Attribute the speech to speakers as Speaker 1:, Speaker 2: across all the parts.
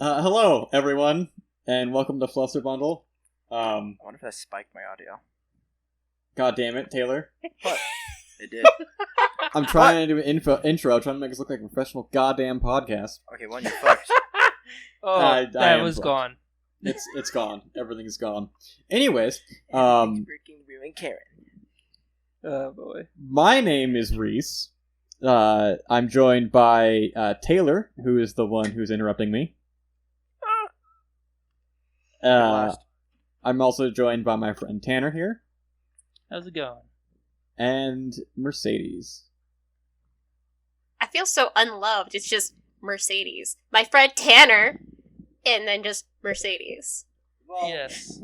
Speaker 1: Hello, everyone, and welcome to Fluster Bundle.
Speaker 2: I wonder if that spiked my audio.
Speaker 1: God damn it, Taylor.
Speaker 2: What? It did.
Speaker 1: I'm trying to do an intro, trying to make us look like a professional goddamn podcast.
Speaker 2: Okay, one, you fucked.
Speaker 3: That was gone.
Speaker 1: It's gone. Everything's gone. Anyways,
Speaker 2: Freaking ruin Karen.
Speaker 3: Oh boy.
Speaker 1: my name is Reese. I'm joined by Taylor, who is the one who's interrupting me. I'm also joined by my friend Tanner here.
Speaker 3: How's it going?
Speaker 1: And Mercedes.
Speaker 4: I feel so unloved. It's just Mercedes. My friend Tanner, and then just Mercedes.
Speaker 1: Well,
Speaker 3: Yes.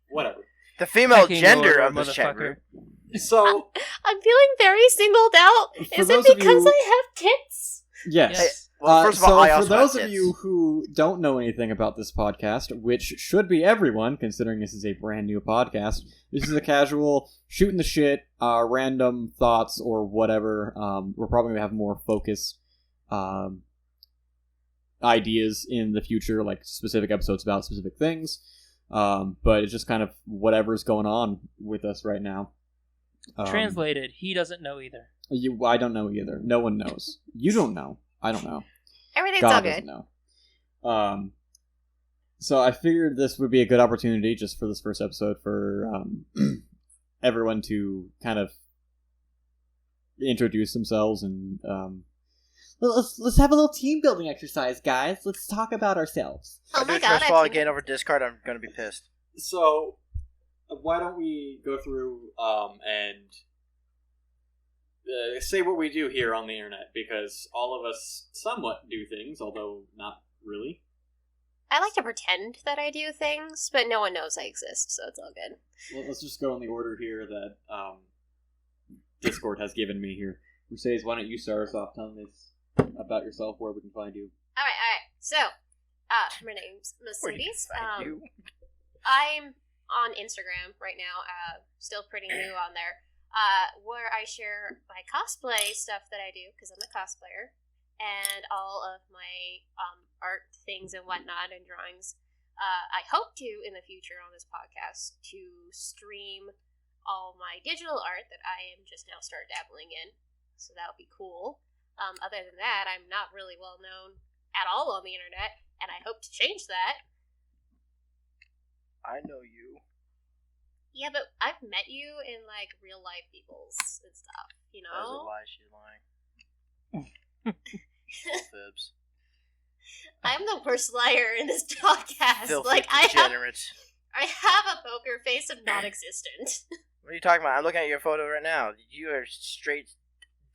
Speaker 1: whatever.
Speaker 2: The female
Speaker 3: Fucking
Speaker 2: gender
Speaker 3: Lord,
Speaker 2: of this chat
Speaker 3: motherfucker.
Speaker 2: group.
Speaker 1: So,
Speaker 4: I'm feeling very singled out.
Speaker 1: For
Speaker 4: Is
Speaker 1: those
Speaker 4: it
Speaker 1: of
Speaker 4: because
Speaker 1: you-
Speaker 4: I have tits?
Speaker 1: yes.
Speaker 3: Yes.
Speaker 2: Well, first of all,
Speaker 1: so
Speaker 2: I
Speaker 1: for
Speaker 2: also
Speaker 1: those
Speaker 2: have
Speaker 1: of
Speaker 2: tits.
Speaker 1: you who don't know anything about this podcast, which should be everyone, considering this is a brand new podcast, this is a casual shooting the shit, random thoughts or whatever. We're probably gonna have more focused ideas in the future, like specific episodes about specific things. But it's just kind of whatever's going on with us right now.
Speaker 3: Translated, he doesn't know either.
Speaker 1: I don't know either. No one knows. You don't know. I don't know.
Speaker 4: Everything's
Speaker 1: God
Speaker 4: all
Speaker 1: doesn't
Speaker 4: good.
Speaker 1: know. So I figured this would be a good opportunity just for this first episode for everyone to kind of introduce themselves and let's have a little team building exercise, guys. Let's talk about ourselves.
Speaker 4: Oh
Speaker 2: If I
Speaker 4: my
Speaker 2: do
Speaker 4: god,
Speaker 2: trash fall again over Discard, I'm gonna be pissed.
Speaker 1: So why don't we go through and say what we do here on the internet, because all of us somewhat do things, although not really.
Speaker 4: I like to pretend that I do things, but no one knows I exist, so it's all good.
Speaker 1: Well, let's just go in the order here that Discord has given me here. Mercedes, why don't you start us off telling us about yourself, where we can find you?
Speaker 4: Alright. So, my name's Mercedes.
Speaker 2: You.
Speaker 4: I'm on Instagram right now, still pretty new on there, where I share my cosplay stuff that I do, because I'm a cosplayer, and all of my art things and whatnot and drawings. I hope to, in the future on this podcast, to stream all my digital art that I am just now start dabbling in, so that would be cool. Other than that, I'm not really well known at all on the internet, and I hope to change that.
Speaker 2: I know you.
Speaker 4: Yeah, but I've met you in, like, real life peoples and stuff, you
Speaker 2: That was a
Speaker 4: know?
Speaker 2: lie. She's lying. Fibs.
Speaker 4: I'm the worst liar in this podcast.
Speaker 2: Filthy
Speaker 4: Like, I
Speaker 2: degenerate.
Speaker 4: have a poker face of non-existent.
Speaker 2: What are you talking about? I'm looking at your photo right now. You are straight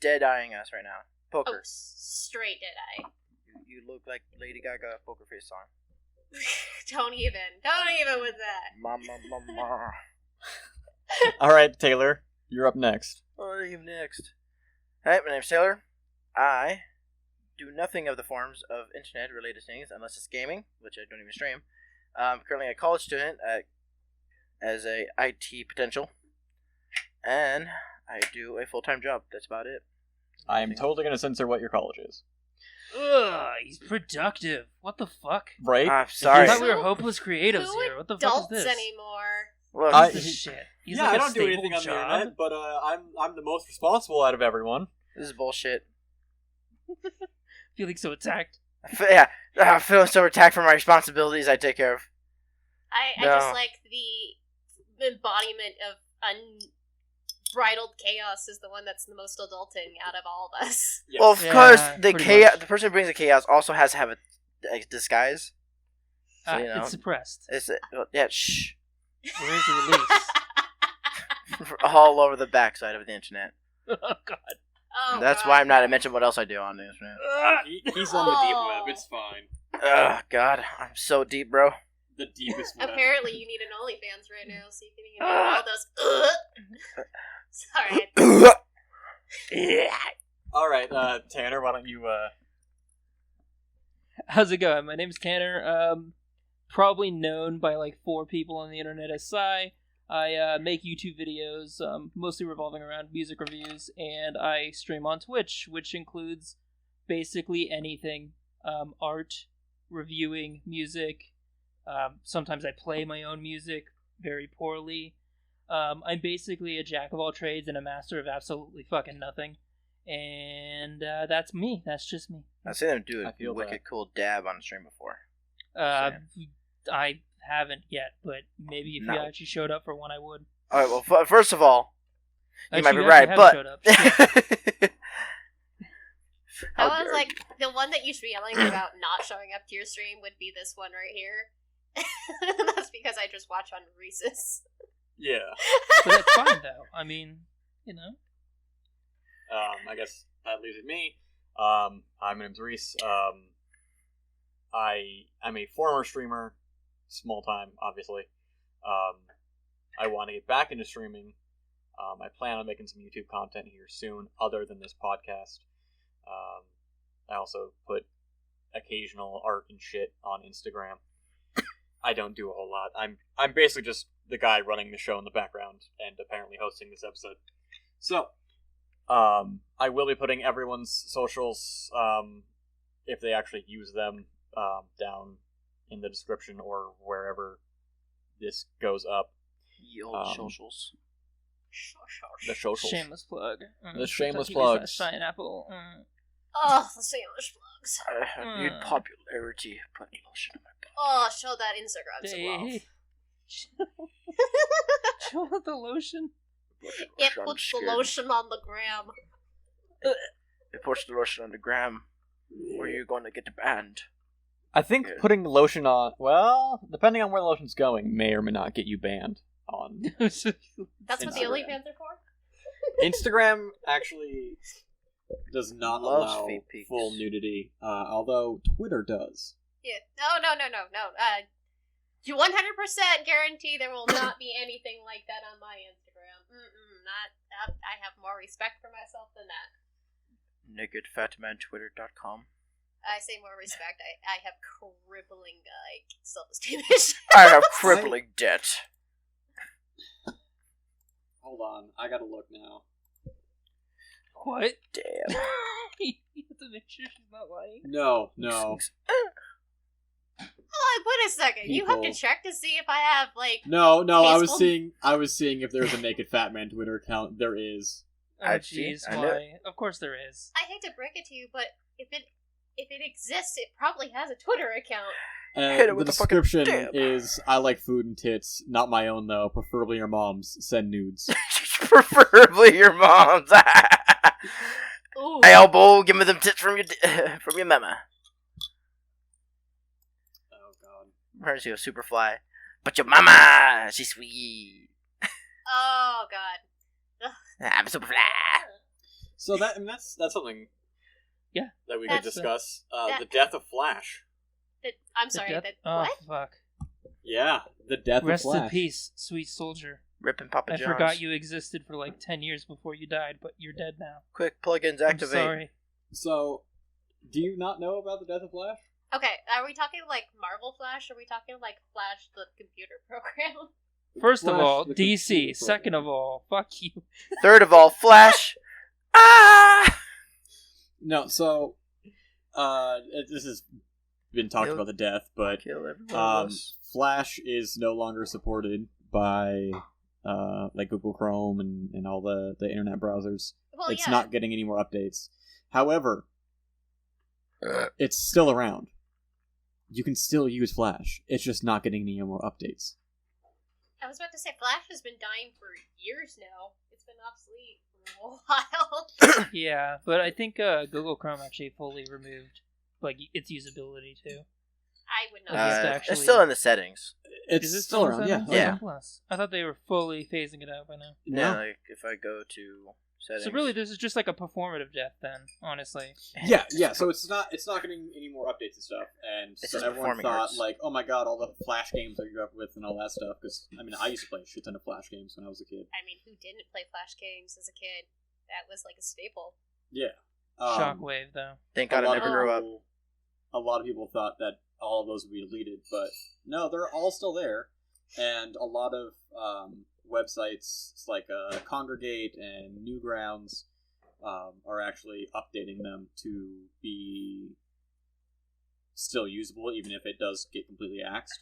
Speaker 2: dead-eyeing us right now.
Speaker 4: Oh,
Speaker 2: Poker.
Speaker 4: straight did I.
Speaker 2: You look like Lady Gaga poker face song.
Speaker 4: Don't even with that.
Speaker 2: Mama.
Speaker 1: All right, Taylor, you're up next.
Speaker 2: What are you next? Hi, my name's Taylor. I do nothing of the forms of internet-related things unless it's gaming, which I don't even stream. I'm currently a college student as a IT potential, and I do a full-time job. That's about it.
Speaker 1: I'm totally going to censor what your college is.
Speaker 3: Ugh, he's productive. What the fuck?
Speaker 1: Right?
Speaker 2: I'm
Speaker 3: I
Speaker 2: sorry.
Speaker 3: thought we were hopeless creatives
Speaker 4: Who
Speaker 3: here. What the fuck
Speaker 4: adults
Speaker 3: is this?
Speaker 4: anymore?
Speaker 2: Look,
Speaker 3: What is this shit? He's
Speaker 1: yeah,
Speaker 3: like
Speaker 1: I
Speaker 3: a
Speaker 1: don't do
Speaker 3: stable
Speaker 1: anything on the
Speaker 3: job.
Speaker 1: internet, but I'm the most responsible out of everyone.
Speaker 2: this is bullshit.
Speaker 3: Feeling so attacked.
Speaker 2: I'm feeling so attacked for my responsibilities I take care of.
Speaker 4: I
Speaker 2: No.
Speaker 4: just like the embodiment of unbridled chaos is the one that's the most adulting out of all of us.
Speaker 1: Yes.
Speaker 2: Well, of
Speaker 3: Yeah,
Speaker 2: course, the
Speaker 3: pretty
Speaker 2: chaos.
Speaker 3: much.
Speaker 2: The person who brings the chaos also has to have a disguise. So, you know,
Speaker 3: It's suppressed.
Speaker 2: Shh.
Speaker 3: Where's the release?
Speaker 2: All over the backside of the internet.
Speaker 3: Oh god.
Speaker 4: Oh,
Speaker 2: That's
Speaker 4: God.
Speaker 2: why I'm not to mention what else I do on the internet.
Speaker 1: He's on the deep web, it's fine.
Speaker 2: Ugh, God, I'm so deep, bro.
Speaker 1: The deepest web.
Speaker 4: Apparently, you need an OnlyFans right now, so you can even do all those. Sorry.
Speaker 1: Alright, Tanner, why don't you,
Speaker 3: How's it going? My name's Tanner. Probably known by like 4 people on the internet as Psy. I make YouTube videos, mostly revolving around music reviews, and I stream on Twitch, which includes basically anything. Art, reviewing music. Sometimes I play my own music very poorly. I'm basically a jack of all trades and a master of absolutely fucking nothing. And that's me. That's just me.
Speaker 2: I've seen them do
Speaker 1: I
Speaker 2: a
Speaker 1: feel
Speaker 2: wicked
Speaker 1: that.
Speaker 2: cool dab on stream before.
Speaker 3: I haven't yet, but maybe if
Speaker 2: No.
Speaker 3: you actually showed up for one, I would.
Speaker 2: All right. Well, first of all, you
Speaker 3: Actually,
Speaker 2: might be
Speaker 3: you
Speaker 2: right,
Speaker 3: actually
Speaker 2: but
Speaker 3: haven't showed up.
Speaker 4: That
Speaker 2: How
Speaker 4: was
Speaker 2: dare
Speaker 4: like the one that you should be yelling about not showing up to your stream would be this one right here. That's because I just watch on Reese's.
Speaker 1: Yeah.
Speaker 3: But that's fine, though. I mean, you know.
Speaker 1: I guess that leaves it me. My name's Reese. I'm a former streamer, small time, obviously. I want to get back into streaming. I plan on making some YouTube content here soon, other than this podcast. I also put occasional art and shit on Instagram. I don't do a whole lot. I'm basically just the guy running the show in the background and apparently hosting this episode. So, I will be putting everyone's socials, if they actually use them, down in the description or wherever this goes up.
Speaker 2: Ye old socials.
Speaker 1: The socials.
Speaker 3: Shameless plug.
Speaker 1: The shameless
Speaker 3: Kentucky
Speaker 1: plugs.
Speaker 3: Shine apple.
Speaker 4: Oh, the sandwich plugs.
Speaker 2: I have need popularity. Put lotion on my butt.
Speaker 4: Oh, show that Instagram some love.
Speaker 3: Hey. Show the lotion.
Speaker 4: It puts the lotion on the gram.
Speaker 2: It puts the lotion on the gram. Where you going to get banned?
Speaker 1: I think
Speaker 2: Yeah.
Speaker 1: putting lotion on, well, depending on where the lotion's going, may or may not get you banned on
Speaker 4: That's what the
Speaker 1: Instagram.
Speaker 4: OnlyFans are for?
Speaker 1: Instagram. Actually, does not
Speaker 2: Loves
Speaker 1: allow
Speaker 2: feet pics.
Speaker 1: full nudity, although Twitter does.
Speaker 4: Yeah. No. You 100% guarantee there will not be anything like that on my Instagram. Not. I have more respect for myself than that.
Speaker 2: NakedFatManTwitter.com.
Speaker 4: I say more respect. I have crippling self-esteem issues.
Speaker 2: I have crippling debt.
Speaker 1: Hold on, I gotta look now.
Speaker 3: What?
Speaker 2: Damn.
Speaker 3: You have to make sure she's not lying.
Speaker 1: No.
Speaker 4: Oh, wait a second. You have to
Speaker 1: People.
Speaker 4: check to see if I have
Speaker 1: No. I was
Speaker 4: Tasteful.
Speaker 1: seeing if there was a Naked Fat Man Twitter account. There is.
Speaker 3: Oh,
Speaker 2: I see.
Speaker 3: jeez,
Speaker 2: I know.
Speaker 3: why? Of course there is.
Speaker 4: I hate to break it to you, but if it exists, it probably has a Twitter account.
Speaker 2: Hit it
Speaker 1: The
Speaker 2: with a fucking
Speaker 1: description
Speaker 2: dab.
Speaker 1: is: I like food and tits, not my own though. Preferably your mom's. Send nudes.
Speaker 2: Preferably your mom's.
Speaker 4: Ooh.
Speaker 2: Hey, elbow, give me them tits from your mama.
Speaker 1: Oh god.
Speaker 2: Reminds you of Superfly. But your mama, she's sweet.
Speaker 4: Oh god.
Speaker 2: I'm Superfly.
Speaker 1: So that's something.
Speaker 3: Yeah.
Speaker 1: That we
Speaker 4: That's-
Speaker 1: could discuss.
Speaker 4: that-
Speaker 1: The death of Flash.
Speaker 4: I'm
Speaker 3: The
Speaker 4: sorry.
Speaker 3: death-
Speaker 4: That
Speaker 3: oh,
Speaker 4: what?
Speaker 3: fuck.
Speaker 1: Yeah, the death
Speaker 3: Rest
Speaker 1: of Flash.
Speaker 3: in peace, sweet soldier.
Speaker 2: Ripping Papa
Speaker 3: I
Speaker 2: John's.
Speaker 3: forgot you existed for like 10 years before you died, but you're dead now.
Speaker 2: Quick, plugins
Speaker 3: I'm
Speaker 2: activate.
Speaker 3: sorry.
Speaker 1: So, do you not know about the death of Flash?
Speaker 4: Okay, are we talking like Marvel Flash? Or are we talking like Flash the computer program?
Speaker 3: First of
Speaker 1: Flash,
Speaker 3: all,
Speaker 1: the
Speaker 3: DC.
Speaker 1: computer
Speaker 3: Second
Speaker 1: program.
Speaker 3: of all, fuck you.
Speaker 2: Third of all, Flash.
Speaker 1: No, so this has been talked
Speaker 2: Kill-
Speaker 1: about the death, but
Speaker 2: Kill everyone of us.
Speaker 1: Flash is no longer supported by like Google Chrome and all the internet browsers.
Speaker 4: Well,
Speaker 1: It's
Speaker 4: yeah.
Speaker 1: not getting any more updates. However, it's still around. You can still use Flash. It's just not getting any more updates.
Speaker 4: I was about to say Flash has been dying for years now. It's been obsolete for a while.
Speaker 3: Yeah, but I think Google Chrome actually fully removed like its usability too.
Speaker 4: I would not.
Speaker 3: Just
Speaker 2: It's
Speaker 3: actually-
Speaker 2: still in the settings.
Speaker 1: It's
Speaker 3: Is it
Speaker 1: still
Speaker 3: in
Speaker 1: around, yeah.
Speaker 3: settings?
Speaker 2: Yeah.
Speaker 3: Plus. I thought they were fully phasing it out by now.
Speaker 2: Yeah,
Speaker 1: No.
Speaker 2: like if I go to settings.
Speaker 3: So really, this is just like a performative death then, honestly.
Speaker 1: Yeah. So it's not getting any more updates and stuff, and
Speaker 2: It's
Speaker 1: so
Speaker 2: just
Speaker 1: everyone
Speaker 2: performing
Speaker 1: thought
Speaker 2: arts.
Speaker 1: like, oh my god, all the Flash games I grew up with and all that stuff. Because I mean, I used to play a shit ton of Flash games when I was a kid.
Speaker 4: I mean, who didn't play Flash games as a kid? That was like a staple.
Speaker 1: Yeah.
Speaker 3: Shockwave though.
Speaker 2: Thank
Speaker 1: A
Speaker 2: God I
Speaker 1: lot
Speaker 2: never
Speaker 1: of
Speaker 2: grew up.
Speaker 1: people- A lot of people thought that all of those would be deleted, but no, they're all still there, and a lot of websites like Congregate and Newgrounds are actually updating them to be still usable, even if it does get completely axed.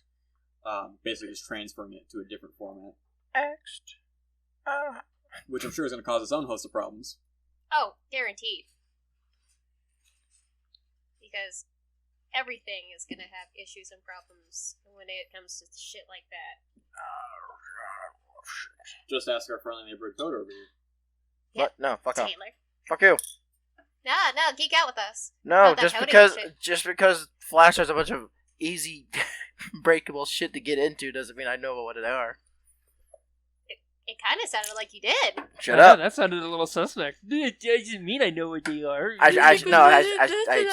Speaker 1: Basically just transferring it to a different format.
Speaker 2: Axed.
Speaker 1: Which I'm sure is going to cause its own host of problems.
Speaker 4: Oh, guaranteed. Because everything is going to have issues and problems when it comes to shit like that.
Speaker 1: Just ask our friendly neighborhood coder over here.
Speaker 2: What? No, fuck off.
Speaker 4: Taylor.
Speaker 2: Fuck you.
Speaker 4: No, geek out with us.
Speaker 2: No,
Speaker 4: About that coding
Speaker 2: just
Speaker 4: shit.
Speaker 2: because Flash has a bunch of easy, breakable shit to get into doesn't mean I know what they are.
Speaker 4: It kind of sounded like you did.
Speaker 2: Shut up.
Speaker 3: That sounded a little suspect. It doesn't mean I know what they are.
Speaker 2: I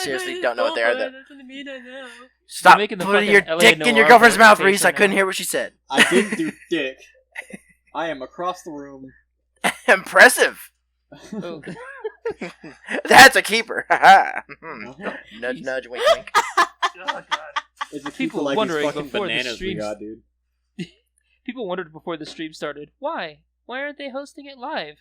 Speaker 2: seriously don't know what they are.
Speaker 3: That doesn't mean I know.
Speaker 2: Stop
Speaker 3: making the
Speaker 2: putting
Speaker 3: fucking
Speaker 2: your
Speaker 3: LA
Speaker 2: dick in your
Speaker 3: Noir
Speaker 2: girlfriend's mouth,
Speaker 3: face
Speaker 2: Reese. I
Speaker 3: right
Speaker 2: couldn't
Speaker 3: now.
Speaker 2: hear what she said.
Speaker 1: I didn't do dick. I am across the room.
Speaker 2: Impressive.
Speaker 3: Oh.
Speaker 2: That's a keeper.
Speaker 1: Uh-huh.
Speaker 2: Nudge, nudge, wink, wink.
Speaker 3: Oh, God.
Speaker 1: It's a
Speaker 3: People
Speaker 1: keeper like these
Speaker 3: wondering
Speaker 1: fucking
Speaker 3: before the
Speaker 1: bananas we
Speaker 3: streams-
Speaker 1: got, dude.
Speaker 3: People wondered before the stream started, why? Why aren't they hosting it live?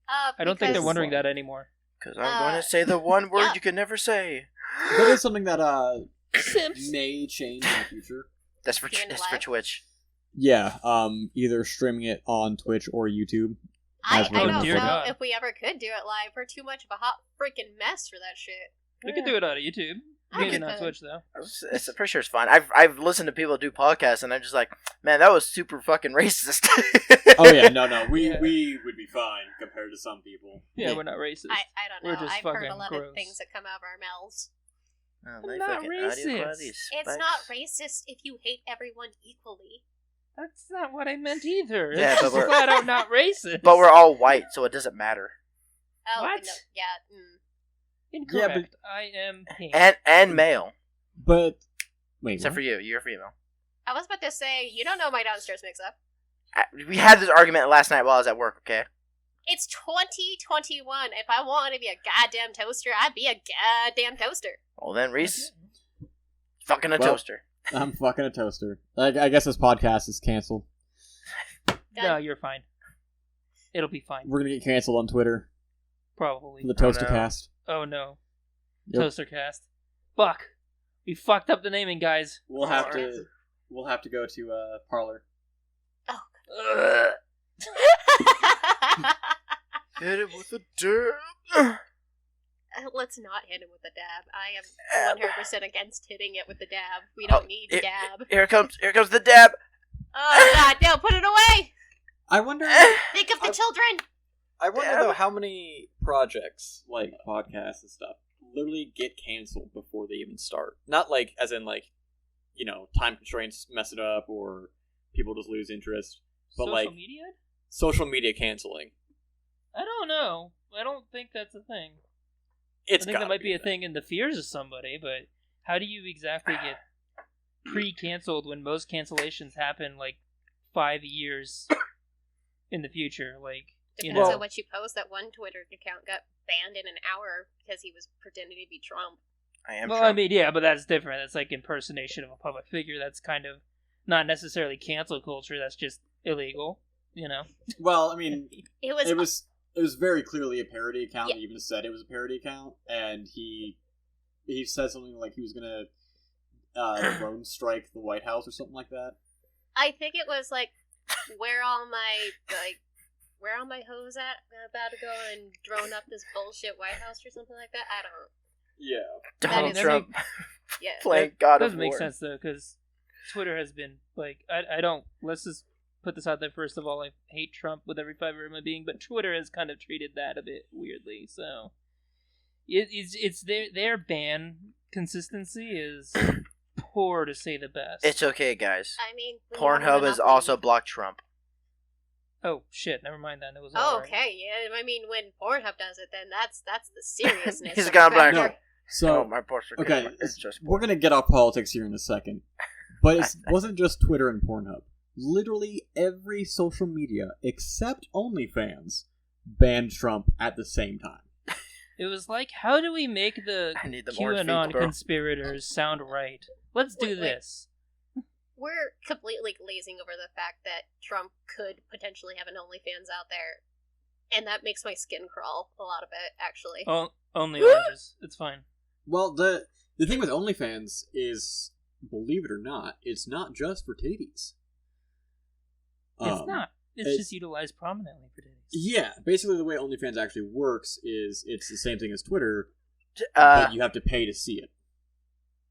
Speaker 3: I don't think they're
Speaker 4: Because-
Speaker 3: wondering that anymore.
Speaker 2: Because I'm going to say the one word
Speaker 4: yeah.
Speaker 2: you can never say.
Speaker 1: That is something that
Speaker 3: Simps.
Speaker 1: may change in the future.
Speaker 2: That's for
Speaker 4: Doing it
Speaker 2: that's for
Speaker 4: live?
Speaker 2: Twitch.
Speaker 1: Yeah, either streaming it on Twitch or YouTube.
Speaker 4: I
Speaker 1: As we're
Speaker 4: don't
Speaker 1: doing
Speaker 3: Dear
Speaker 4: know
Speaker 3: God.
Speaker 4: if we ever could do it live. We're too much of a hot freaking mess for that shit.
Speaker 3: We could do it on YouTube.
Speaker 4: I
Speaker 3: Maybe
Speaker 4: could
Speaker 3: not
Speaker 4: could.
Speaker 3: Twitch, though.
Speaker 2: I'm pretty sure it's fine. I've listened to people do podcasts, and I'm just like, man, that was super fucking racist.
Speaker 1: Oh yeah, no, we
Speaker 3: Yeah.
Speaker 1: we would be fine compared to some people.
Speaker 3: Yeah, we're not racist.
Speaker 4: I don't
Speaker 3: We're
Speaker 4: know.
Speaker 3: just
Speaker 4: I've heard a
Speaker 3: fucking
Speaker 4: lot
Speaker 3: gross.
Speaker 4: of things that come out of our mouths.
Speaker 2: Oh,
Speaker 3: I'm
Speaker 2: my
Speaker 3: not
Speaker 2: fucking audio
Speaker 3: racist.
Speaker 2: quality is
Speaker 4: It's
Speaker 2: spiked.
Speaker 4: not racist if you hate everyone equally.
Speaker 3: That's not what I meant either.
Speaker 2: Yeah,
Speaker 3: It's
Speaker 2: but
Speaker 3: just
Speaker 2: we're-
Speaker 3: flat out not racist.
Speaker 2: But we're all white, so it doesn't matter.
Speaker 4: Oh,
Speaker 3: What?
Speaker 4: No, yeah.
Speaker 3: Incorrect. I am pink.
Speaker 2: And male,
Speaker 1: But wait,
Speaker 2: except
Speaker 1: what?
Speaker 2: for you. You're female.
Speaker 4: I was about to say, you don't know my downstairs mix-up.
Speaker 2: We had this argument last night while I was at work. Okay.
Speaker 4: It's 2021. If I wanted to be a goddamn toaster, I'd be a goddamn toaster.
Speaker 2: Well then, Reese, fucking a
Speaker 1: Well-
Speaker 2: toaster.
Speaker 1: I'm fucking a toaster. I guess this podcast is canceled.
Speaker 3: No, you're fine. It'll be fine.
Speaker 1: We're gonna get canceled on Twitter
Speaker 3: Probably.
Speaker 1: for the Toaster
Speaker 2: no.
Speaker 1: Cast.
Speaker 3: Oh no.
Speaker 1: Yep.
Speaker 3: Toastercast. Fuck. We fucked up the naming, guys.
Speaker 1: We'll have to go to Parlor.
Speaker 3: Ugh.
Speaker 2: Hit it with a dab.
Speaker 4: Let's not hit him with a dab. I am 100% against hitting it with the dab. We don't need dab.
Speaker 2: Here comes the dab.
Speaker 4: Oh god, no, put it away!
Speaker 1: I wonder.
Speaker 4: Think of the children!
Speaker 1: I wonder
Speaker 2: Dab.
Speaker 1: though how many projects like podcasts and stuff literally get canceled before they even start. Not like as in like, time constraints mess it up or people just lose interest. But
Speaker 3: Social
Speaker 1: like
Speaker 3: media?
Speaker 1: social media canceling.
Speaker 3: I don't know. I don't think that's a thing.
Speaker 1: It's
Speaker 3: I think that might be a thing in the fears of somebody, but how do you exactly get pre-canceled when most cancellations happen like 5 years in the future? Like,
Speaker 4: Depends on what you post. That one Twitter account got banned in an hour because he was pretending to be Trump.
Speaker 2: I am.
Speaker 3: Well,
Speaker 2: Trump.
Speaker 3: I mean, yeah, but that's different. That's like impersonation of a public figure. That's kind of not necessarily cancel culture. That's just illegal,
Speaker 1: Well, I mean,
Speaker 4: It was
Speaker 1: it was very clearly a parody account.
Speaker 4: Yeah.
Speaker 1: He even said it was a parody account, and he said something like he was gonna drone strike the White House or something like that.
Speaker 4: I think it was like, where all my hoes at? I'm about to go and drone up this bullshit White House or something like that. I don't.
Speaker 1: Yeah.
Speaker 2: Donald
Speaker 4: is-
Speaker 2: Trump
Speaker 4: Yeah.
Speaker 2: playing God of
Speaker 3: doesn't make
Speaker 2: War.
Speaker 3: sense though, because Twitter has been like, I don't. Let's just put this out there first of all. I hate Trump with every fiber of my being, but Twitter has kind of treated that a bit weirdly. So it's their ban consistency is poor to say the best.
Speaker 2: It's okay, guys.
Speaker 4: I mean, when you have a
Speaker 2: Pornhub has
Speaker 4: monopoly-
Speaker 2: also blocked Trump.
Speaker 3: Oh shit! Never mind that. It was
Speaker 4: Oh,
Speaker 3: all right.
Speaker 4: okay, yeah. I mean, when Pornhub does it, then that's the seriousness.
Speaker 2: He's
Speaker 4: of
Speaker 2: gone
Speaker 4: the
Speaker 2: black.
Speaker 4: factor.
Speaker 1: So
Speaker 2: my poster.
Speaker 1: okay,
Speaker 2: It's just
Speaker 1: we're gonna get off politics here in a second, but it wasn't just Twitter and Pornhub. Literally every social media except OnlyFans banned Trump at the same time.
Speaker 3: It was like, how do we make the
Speaker 2: I need the orange
Speaker 3: QAnon
Speaker 2: feet, bro.
Speaker 3: conspirators sound right? Let's do
Speaker 4: Wait.
Speaker 3: this.
Speaker 4: We're completely glazing over the fact that Trump could potentially have an OnlyFans out there, and that makes my skin crawl a lot of it, actually.
Speaker 3: Oh, only oranges. It's fine.
Speaker 1: Well, The thing with OnlyFans is, believe it or not, it's not just for titties.
Speaker 3: It's not. It's just utilized prominently for titties.
Speaker 1: Yeah, basically the way OnlyFans actually works is it's the same thing as Twitter, but you have to pay to see it.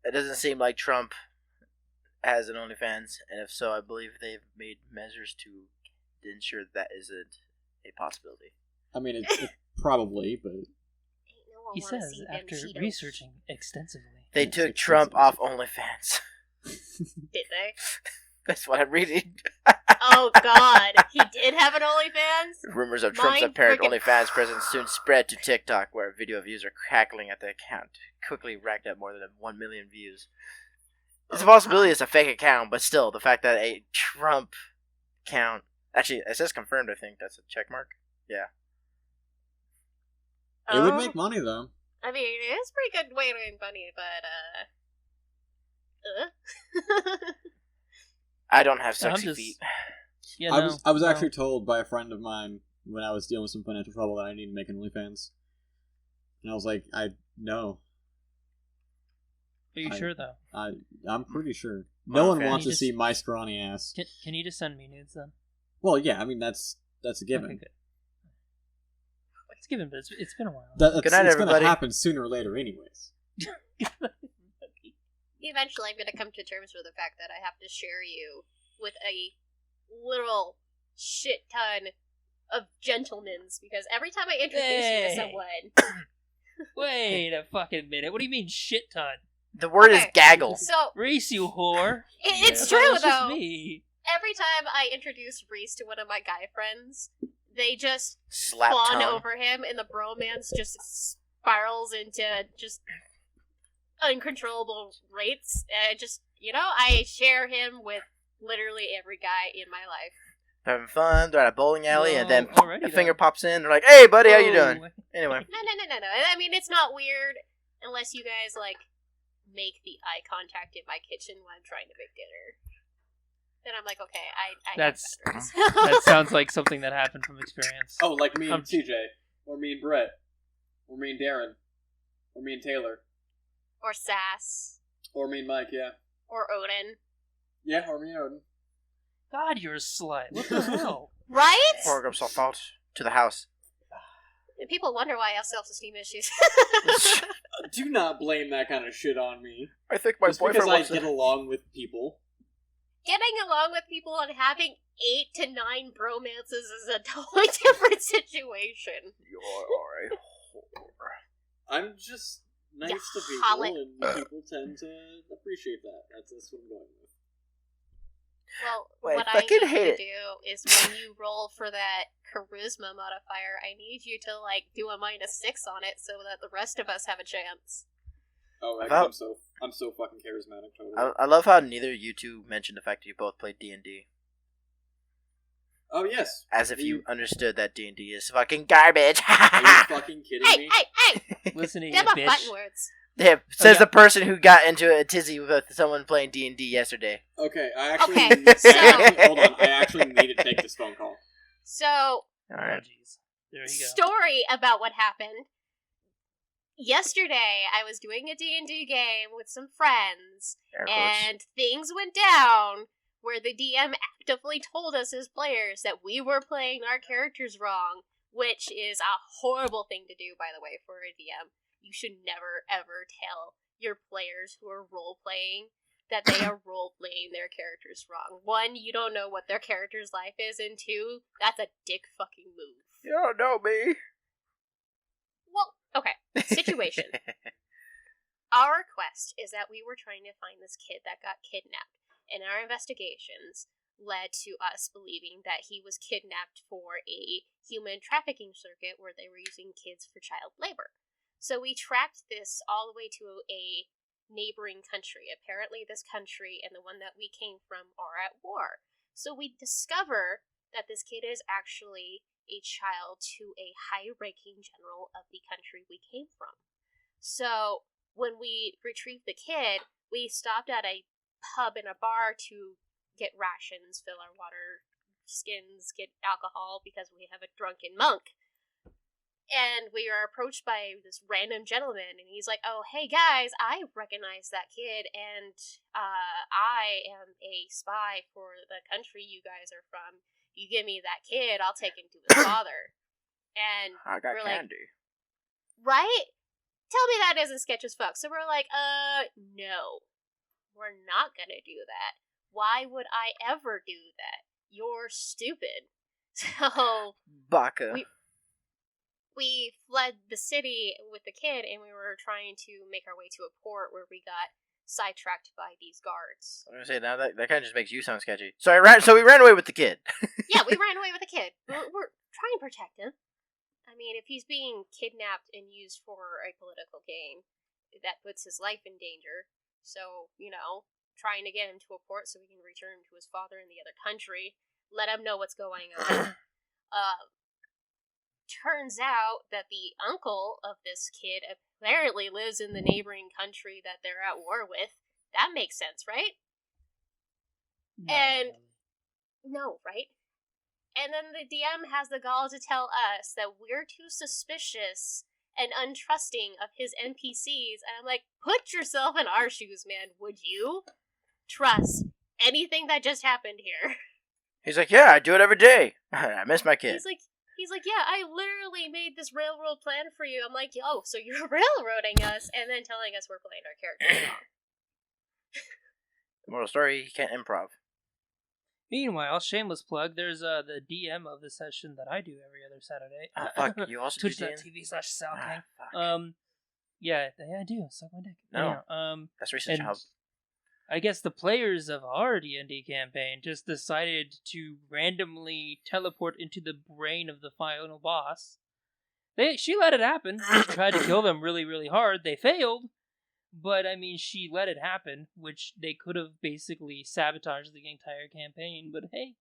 Speaker 2: It doesn't seem like Trump has an OnlyFans, and if so, I believe they've made measures to ensure that isn't a possibility.
Speaker 1: I mean, it probably, but...
Speaker 3: He says, after researching extensively.
Speaker 2: They took Trump off OnlyFans.
Speaker 4: Did they?
Speaker 2: That's what I'm reading.
Speaker 4: Oh, God. He did have an OnlyFans?
Speaker 2: Rumors of Trump's apparent OnlyFans presence soon spread to TikTok, where video of users cackling at the account quickly racked up more than 1 million views. It's a possibility it's a fake account, but still, the fact that a Trump account... Actually, it says confirmed, I think. That's a check mark. Yeah.
Speaker 1: It would make money, though.
Speaker 4: I mean, it is a pretty good way to make money, but,
Speaker 2: I don't have sexy feet.
Speaker 3: Yeah,
Speaker 1: I was actually told by a friend of mine when I was dealing with some financial trouble that I needed to make an OnlyFans. And I was like, no.
Speaker 3: Are you sure, though?
Speaker 1: I'm pretty sure. No one wants to see my scrawny ass.
Speaker 3: Can you just send me nudes, then?
Speaker 1: Well, yeah, I mean, that's a given.
Speaker 3: Okay, good. It's given, but it's been a while.
Speaker 2: Good night,
Speaker 1: it's
Speaker 2: everybody.
Speaker 1: going to happen sooner or later anyways.
Speaker 4: eventually I'm going to come to terms with the fact that I have to share you with a literal shit ton of gentlemen's, because every time I introduce you to someone...
Speaker 3: Wait a fucking minute. What do you mean shit ton?
Speaker 2: The word is gaggle.
Speaker 4: So,
Speaker 3: Reese, you whore.
Speaker 4: It's
Speaker 3: Yeah,
Speaker 4: true,
Speaker 3: that's just
Speaker 4: though.
Speaker 3: me.
Speaker 4: Every time I introduce Reese to one of my guy friends, they just
Speaker 2: Slap
Speaker 4: fawn
Speaker 2: tongue.
Speaker 4: over him, and the bromance just spirals into just uncontrollable rates. And I share him with literally every guy in my life.
Speaker 2: Having fun, they're at a bowling alley, and then
Speaker 3: already
Speaker 2: a finger pops in. They're like, "Hey, buddy, how you doing?"
Speaker 3: Oh.
Speaker 2: Anyway,
Speaker 4: No. I mean, it's not weird unless you guys, make the eye contact in my kitchen when I'm trying to make dinner. Then I'm like, okay, I
Speaker 3: That's-
Speaker 4: have boundaries.
Speaker 3: That sounds like something that happened from experience.
Speaker 1: Oh, like me and TJ, or me and Brett, or me and Darren, or me and Taylor,
Speaker 4: Or Sass.
Speaker 1: or me and Mike, yeah.
Speaker 4: Or Odin.
Speaker 1: Yeah, or me and Odin.
Speaker 3: God, you're a slut. What the hell?
Speaker 4: Right?
Speaker 2: pour himself out to the house.
Speaker 4: And people wonder why I have self-esteem issues.
Speaker 1: Do not blame that kind of shit on me.
Speaker 2: I think my
Speaker 1: Just
Speaker 2: boyfriend
Speaker 1: because I
Speaker 2: wants
Speaker 1: get along with people.
Speaker 4: Getting along with people and having 8 to 9 bromances is a totally different situation.
Speaker 2: You are a whore.
Speaker 1: I'm just nice
Speaker 4: Yeah,
Speaker 1: to
Speaker 4: Holly.
Speaker 1: people, and people tend to appreciate that. That's what I'm going with.
Speaker 4: Well,
Speaker 2: Wait,
Speaker 4: what
Speaker 2: I
Speaker 4: I
Speaker 2: fucking
Speaker 4: need
Speaker 2: hate
Speaker 4: you
Speaker 2: it.
Speaker 4: to do is when you roll for that charisma modifier, I need you to, do a -6 on it so that the rest of us have a chance.
Speaker 1: Oh, right,
Speaker 2: About-
Speaker 1: I'm so fucking charismatic, totally.
Speaker 2: I love how neither you two mentioned the fact that you both played D&D.
Speaker 1: Oh, yes.
Speaker 2: As if you understood that D&D is fucking garbage.
Speaker 1: Are you fucking kidding me?
Speaker 4: Hey!
Speaker 3: Listen to you,
Speaker 4: Them are
Speaker 3: bitch.
Speaker 4: fighting words.
Speaker 2: Yeah, says
Speaker 3: yeah.
Speaker 2: the person who got into a tizzy with someone playing D&D yesterday.
Speaker 1: Okay, I actually...
Speaker 4: Okay, so-
Speaker 1: hold on, I actually need to take this phone call.
Speaker 4: So,
Speaker 2: Alright.
Speaker 3: Oh, jeez. There you go.
Speaker 4: story about what happened. Yesterday, I was doing a D&D game with some friends,
Speaker 2: Air quotes.
Speaker 4: and things went down where the DM actively told us as players that we were playing our characters wrong, which is a horrible thing to do, by the way, for a DM. You should never, ever tell your players who are role-playing that they are role-playing their characters wrong. 1, you don't know what their character's life is, and 2, that's a dick fucking move.
Speaker 2: You don't know me.
Speaker 4: Well, okay. Situation. Our quest is that we were trying to find this kid that got kidnapped, and our investigations led to us believing that he was kidnapped for a human trafficking circuit where they were using kids for child labor. So we tracked this all the way to a neighboring country. Apparently this country and the one that we came from are at war. So we discover that this kid is actually a child to a high-ranking general of the country we came from. So when we retrieved the kid, we stopped at a pub and a bar to get rations, fill our water skins, get alcohol, because we have a drunken monk. And we are approached by this random gentleman, and he's like, "Oh, hey guys, I recognize that kid, and I am a spy for the country you guys are from. You give me that kid, I'll take him to his father." And
Speaker 2: I got
Speaker 4: we're
Speaker 2: candy.
Speaker 4: right? Tell me that isn't sketch as fuck. So we're like, no, we're not gonna do that. Why would I ever do that? You're stupid. So
Speaker 2: Baka.
Speaker 4: we fled the city with the kid, and we were trying to make our way to a port where we got sidetracked by these guards.
Speaker 2: I was gonna say, now that kind of just makes you sound sketchy. So we ran away with the kid.
Speaker 4: Yeah, we ran away with the kid. We're trying to protect him. I mean, if he's being kidnapped and used for a political gain, that puts his life in danger. So, trying to get him to a port so we can return him to his father in the other country, let him know what's going on. Turns out that the uncle of this kid apparently lives in the neighboring country that they're at war with. That makes sense, right?
Speaker 3: No.
Speaker 4: And no, right? And then the DM has the gall to tell us that we're too suspicious and untrusting of his NPCs. And I'm like, put yourself in our shoes, man. Would you trust anything that just happened here?
Speaker 2: He's like, yeah, I do it every day. I miss my kid.
Speaker 4: He's like, yeah, I literally made this railroad plan for you. I'm like, oh, so you're railroading us and then telling us we're playing our characters wrong.
Speaker 2: The moral story, he can't improv.
Speaker 3: Meanwhile, shameless plug, there's the DM of the session that I do every other Saturday.
Speaker 2: Oh, fuck, you also do DM?
Speaker 3: Twitch.tv/Salking.
Speaker 2: Fuck.
Speaker 3: Yeah, I do. Suck my dick.
Speaker 2: No.
Speaker 3: Yeah,
Speaker 2: That's Research
Speaker 3: and
Speaker 2: Hub.
Speaker 3: I guess the players of our D&D campaign just decided to randomly teleport into the brain of the final boss. She let it happen. She tried to kill them really, really hard. They failed. But, I mean, she let it happen, which they could have basically sabotaged the entire campaign. But, hey,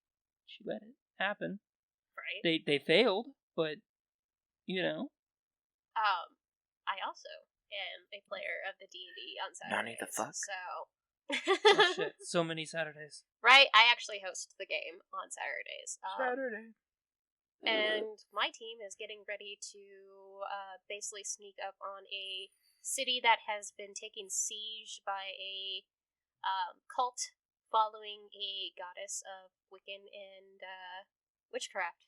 Speaker 3: she let it happen.
Speaker 4: Right.
Speaker 3: They failed, but,
Speaker 4: I also am a player of the D&D on Saturdays.
Speaker 2: Nani the fuck?
Speaker 4: So...
Speaker 3: oh, shit. So many Saturdays.
Speaker 4: Right? I actually host the game on Saturdays.
Speaker 2: Saturday.
Speaker 4: And my team is getting ready to basically sneak up on a city that has been taken siege by a cult following a goddess of Wiccan and witchcraft.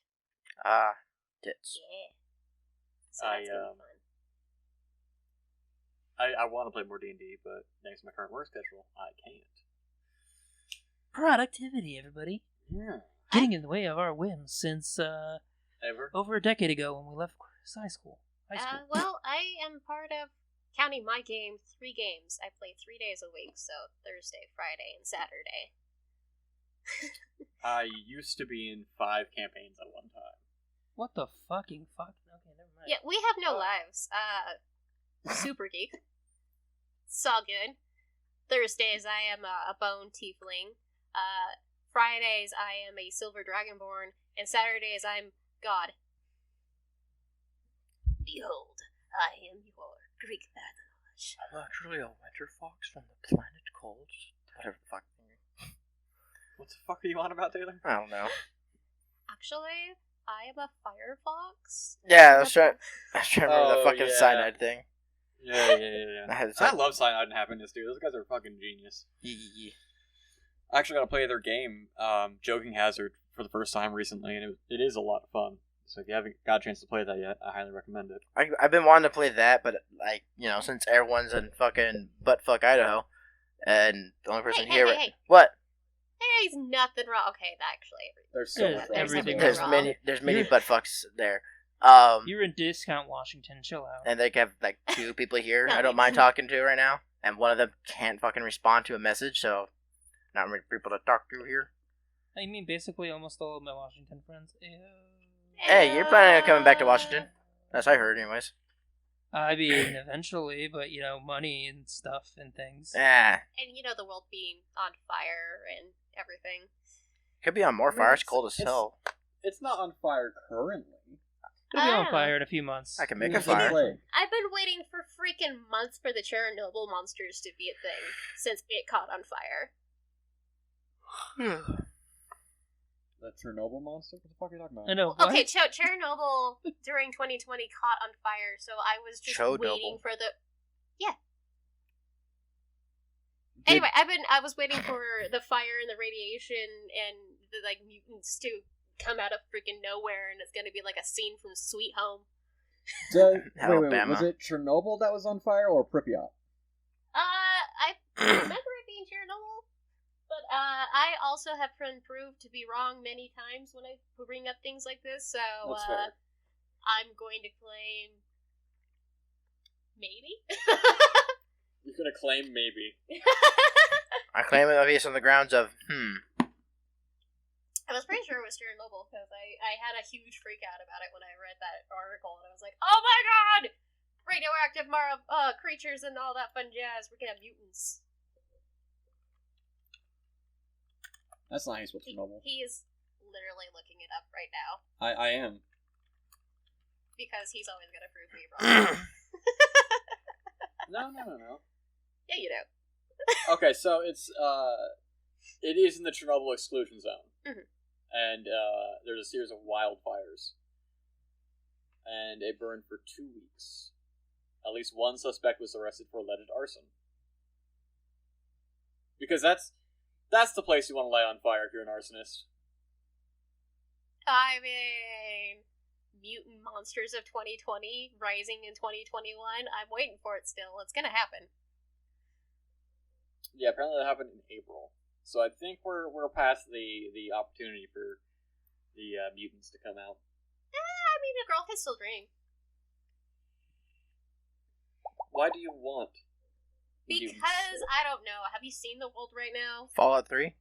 Speaker 2: Tits.
Speaker 4: Yeah. So that's gonna be fun.
Speaker 1: I want to play more D&D, but thanks to my current work schedule, I can't.
Speaker 3: Productivity, everybody.
Speaker 1: Yeah.
Speaker 3: Getting in the way of our whims since
Speaker 1: Ever?
Speaker 3: over a decade ago when we left high school.
Speaker 4: Well, I am part of, counting my game, 3 games. I play 3 days a week, so Thursday, Friday, and Saturday.
Speaker 1: I used to be in 5 campaigns at one time.
Speaker 3: What the fucking fuck? Okay, never mind.
Speaker 4: Yeah, we have no lives. Super geek. It's all good. Thursdays, I am a bone tiefling. Fridays, I am a silver dragonborn. And Saturdays, I'm God. Behold, I am your Greek mythology.
Speaker 2: I'm actually a winter fox from the planet called... whatever the fuck.
Speaker 1: What the fuck are you on about, Taylor?
Speaker 2: I don't know.
Speaker 4: Actually, I am a firefox.
Speaker 2: Yeah, I was trying to remember the fucking
Speaker 1: yeah.
Speaker 2: cyanide thing.
Speaker 1: Yeah.
Speaker 2: I
Speaker 1: I love Cyanide and Happiness, dude. Those guys are fucking genius.
Speaker 2: Yeah.
Speaker 1: I actually got to play their game, Joking Hazard, for the first time recently, and it is a lot of fun. So if you haven't got a chance to play that yet, I highly recommend it.
Speaker 2: I've been wanting to play that, but, since everyone's in fucking buttfuck Idaho, and the only person here...
Speaker 4: Hey.
Speaker 2: What?
Speaker 4: There is nothing wrong. Okay, actually.
Speaker 1: There's so
Speaker 3: There's
Speaker 1: much wrong.
Speaker 3: everything
Speaker 2: There's
Speaker 3: wrong.
Speaker 2: many buttfucks there.
Speaker 3: You're in discount Washington. Chill out.
Speaker 2: And they have, 2 people here
Speaker 4: No,
Speaker 2: I don't mind talking to right now, and one of them can't fucking respond to a message, so not many people to talk to here.
Speaker 3: I mean, basically almost all of my Washington friends. Ew.
Speaker 2: Hey, you're planning on coming back to Washington? That's what I heard, anyways.
Speaker 3: I mean, eventually, but, money and stuff and things.
Speaker 2: Ah,
Speaker 4: And the world being on fire and everything.
Speaker 2: could be on more fire. It's cold as
Speaker 1: it's-
Speaker 2: hell.
Speaker 1: It's not on fire currently.
Speaker 3: It'll be on
Speaker 4: Ah.
Speaker 3: fire in a few months.
Speaker 2: I can make a
Speaker 1: It's
Speaker 2: fire.
Speaker 1: plague.
Speaker 4: I've been waiting for freaking months for the Chernobyl monsters to be a thing since it caught on fire.
Speaker 1: That Chernobyl monster? What the fuck are you talking about?
Speaker 3: I know.
Speaker 4: Okay, Chernobyl during 2020 caught on fire, so I was just waiting for the. Yeah. Anyway, I was waiting for the fire and the radiation and the mutants to come out of freaking nowhere, and it's gonna be like a scene from Sweet Home.
Speaker 1: Wait, was it Chernobyl that was on fire or Pripyat?
Speaker 4: I remember it being Chernobyl, but I also have been proved to be wrong many times when I bring up things like this, so
Speaker 1: That's fair.
Speaker 4: I'm going to claim maybe.
Speaker 1: You're gonna claim maybe.
Speaker 2: I claim it obvious on the grounds of
Speaker 4: I was pretty sure it was Chernobyl because I had a huge freak out about it when I read that article, and I was like, oh my god! Radioactive creatures and all that fun jazz. We're gonna have mutants.
Speaker 1: That's not how you spell Chernobyl.
Speaker 4: He is literally looking it up right now.
Speaker 1: I am.
Speaker 4: Because he's always gonna prove me wrong.
Speaker 1: No.
Speaker 4: Yeah, you do.
Speaker 1: Okay, so it is in the Chernobyl exclusion zone.
Speaker 4: Mm-hmm.
Speaker 1: And there's a series of wildfires. And it burned for 2 weeks. At least one suspect was arrested for alleged arson. Because that's the place you want to light on fire if you're an arsonist.
Speaker 4: I mean, mutant monsters of 2020 rising in 2021. I'm waiting for it still. It's gonna happen.
Speaker 1: Yeah, apparently that happened in April. So I think we're past the opportunity for the mutants to come out.
Speaker 4: I mean, a girl can still dream.
Speaker 1: Why do you want
Speaker 4: Because,
Speaker 1: mutants?
Speaker 4: I don't know. Have you seen the world right now?
Speaker 2: Fallout 3.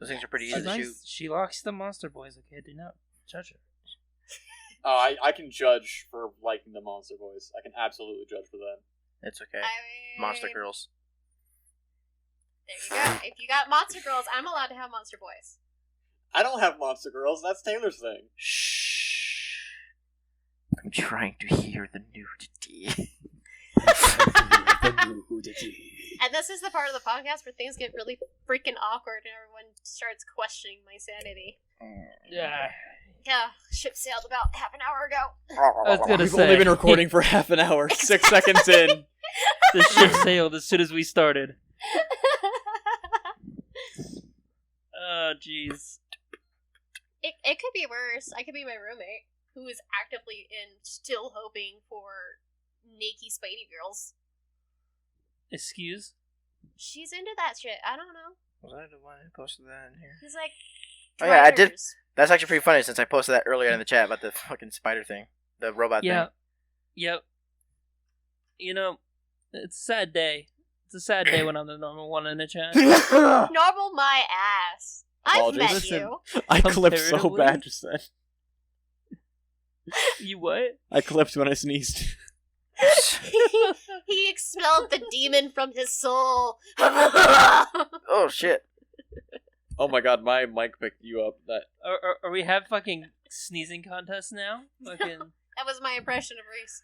Speaker 2: Those things are pretty easy to shoot.
Speaker 3: She likes the monster boys, okay? Do not judge her.
Speaker 1: Oh, I can judge for liking the monster boys. I can absolutely judge for that.
Speaker 2: It's okay.
Speaker 4: I mean,
Speaker 2: Monster girls.
Speaker 4: There you go. If you got monster girls, I'm allowed to have monster boys.
Speaker 1: I don't have monster girls. That's Taylor's thing.
Speaker 2: Shh. I'm trying to hear the nudity.
Speaker 4: And this is the part of the podcast where things get really freaking awkward and everyone starts questioning my sanity.
Speaker 3: Yeah.
Speaker 4: Yeah, ship sailed about half an hour ago.
Speaker 3: I was gonna
Speaker 1: We've
Speaker 3: say.
Speaker 1: only been recording for half an hour. 6 seconds in.
Speaker 3: The ship sailed as soon as we started. Oh, jeez.
Speaker 4: It could be worse. I could be my roommate, who is actively and still hoping for naked Spidey girls.
Speaker 3: Excuse?
Speaker 4: She's into that shit. I don't know.
Speaker 2: Was I the one who posted that in here?
Speaker 4: He's like,
Speaker 2: Oh yeah, I did.
Speaker 4: "Drivers."
Speaker 2: That's actually pretty funny since I posted that earlier in the chat about the fucking spider thing. The robot
Speaker 3: Yeah.
Speaker 2: thing.
Speaker 3: Yep. You know, it's a sad day. It's a sad day when I'm the normal one in the chat.
Speaker 4: Normal my ass. I've
Speaker 1: Apologies.
Speaker 4: met
Speaker 3: Listen.
Speaker 4: you.
Speaker 1: I clipped so
Speaker 3: Comparatively?
Speaker 1: bad just then.
Speaker 3: You what?
Speaker 1: I clipped when I sneezed.
Speaker 4: He expelled the demon from his soul.
Speaker 2: Oh shit.
Speaker 1: Oh my god, my mic picked you up. That
Speaker 3: Are we have fucking sneezing contests now? Fucking.
Speaker 4: That was my impression of Reese.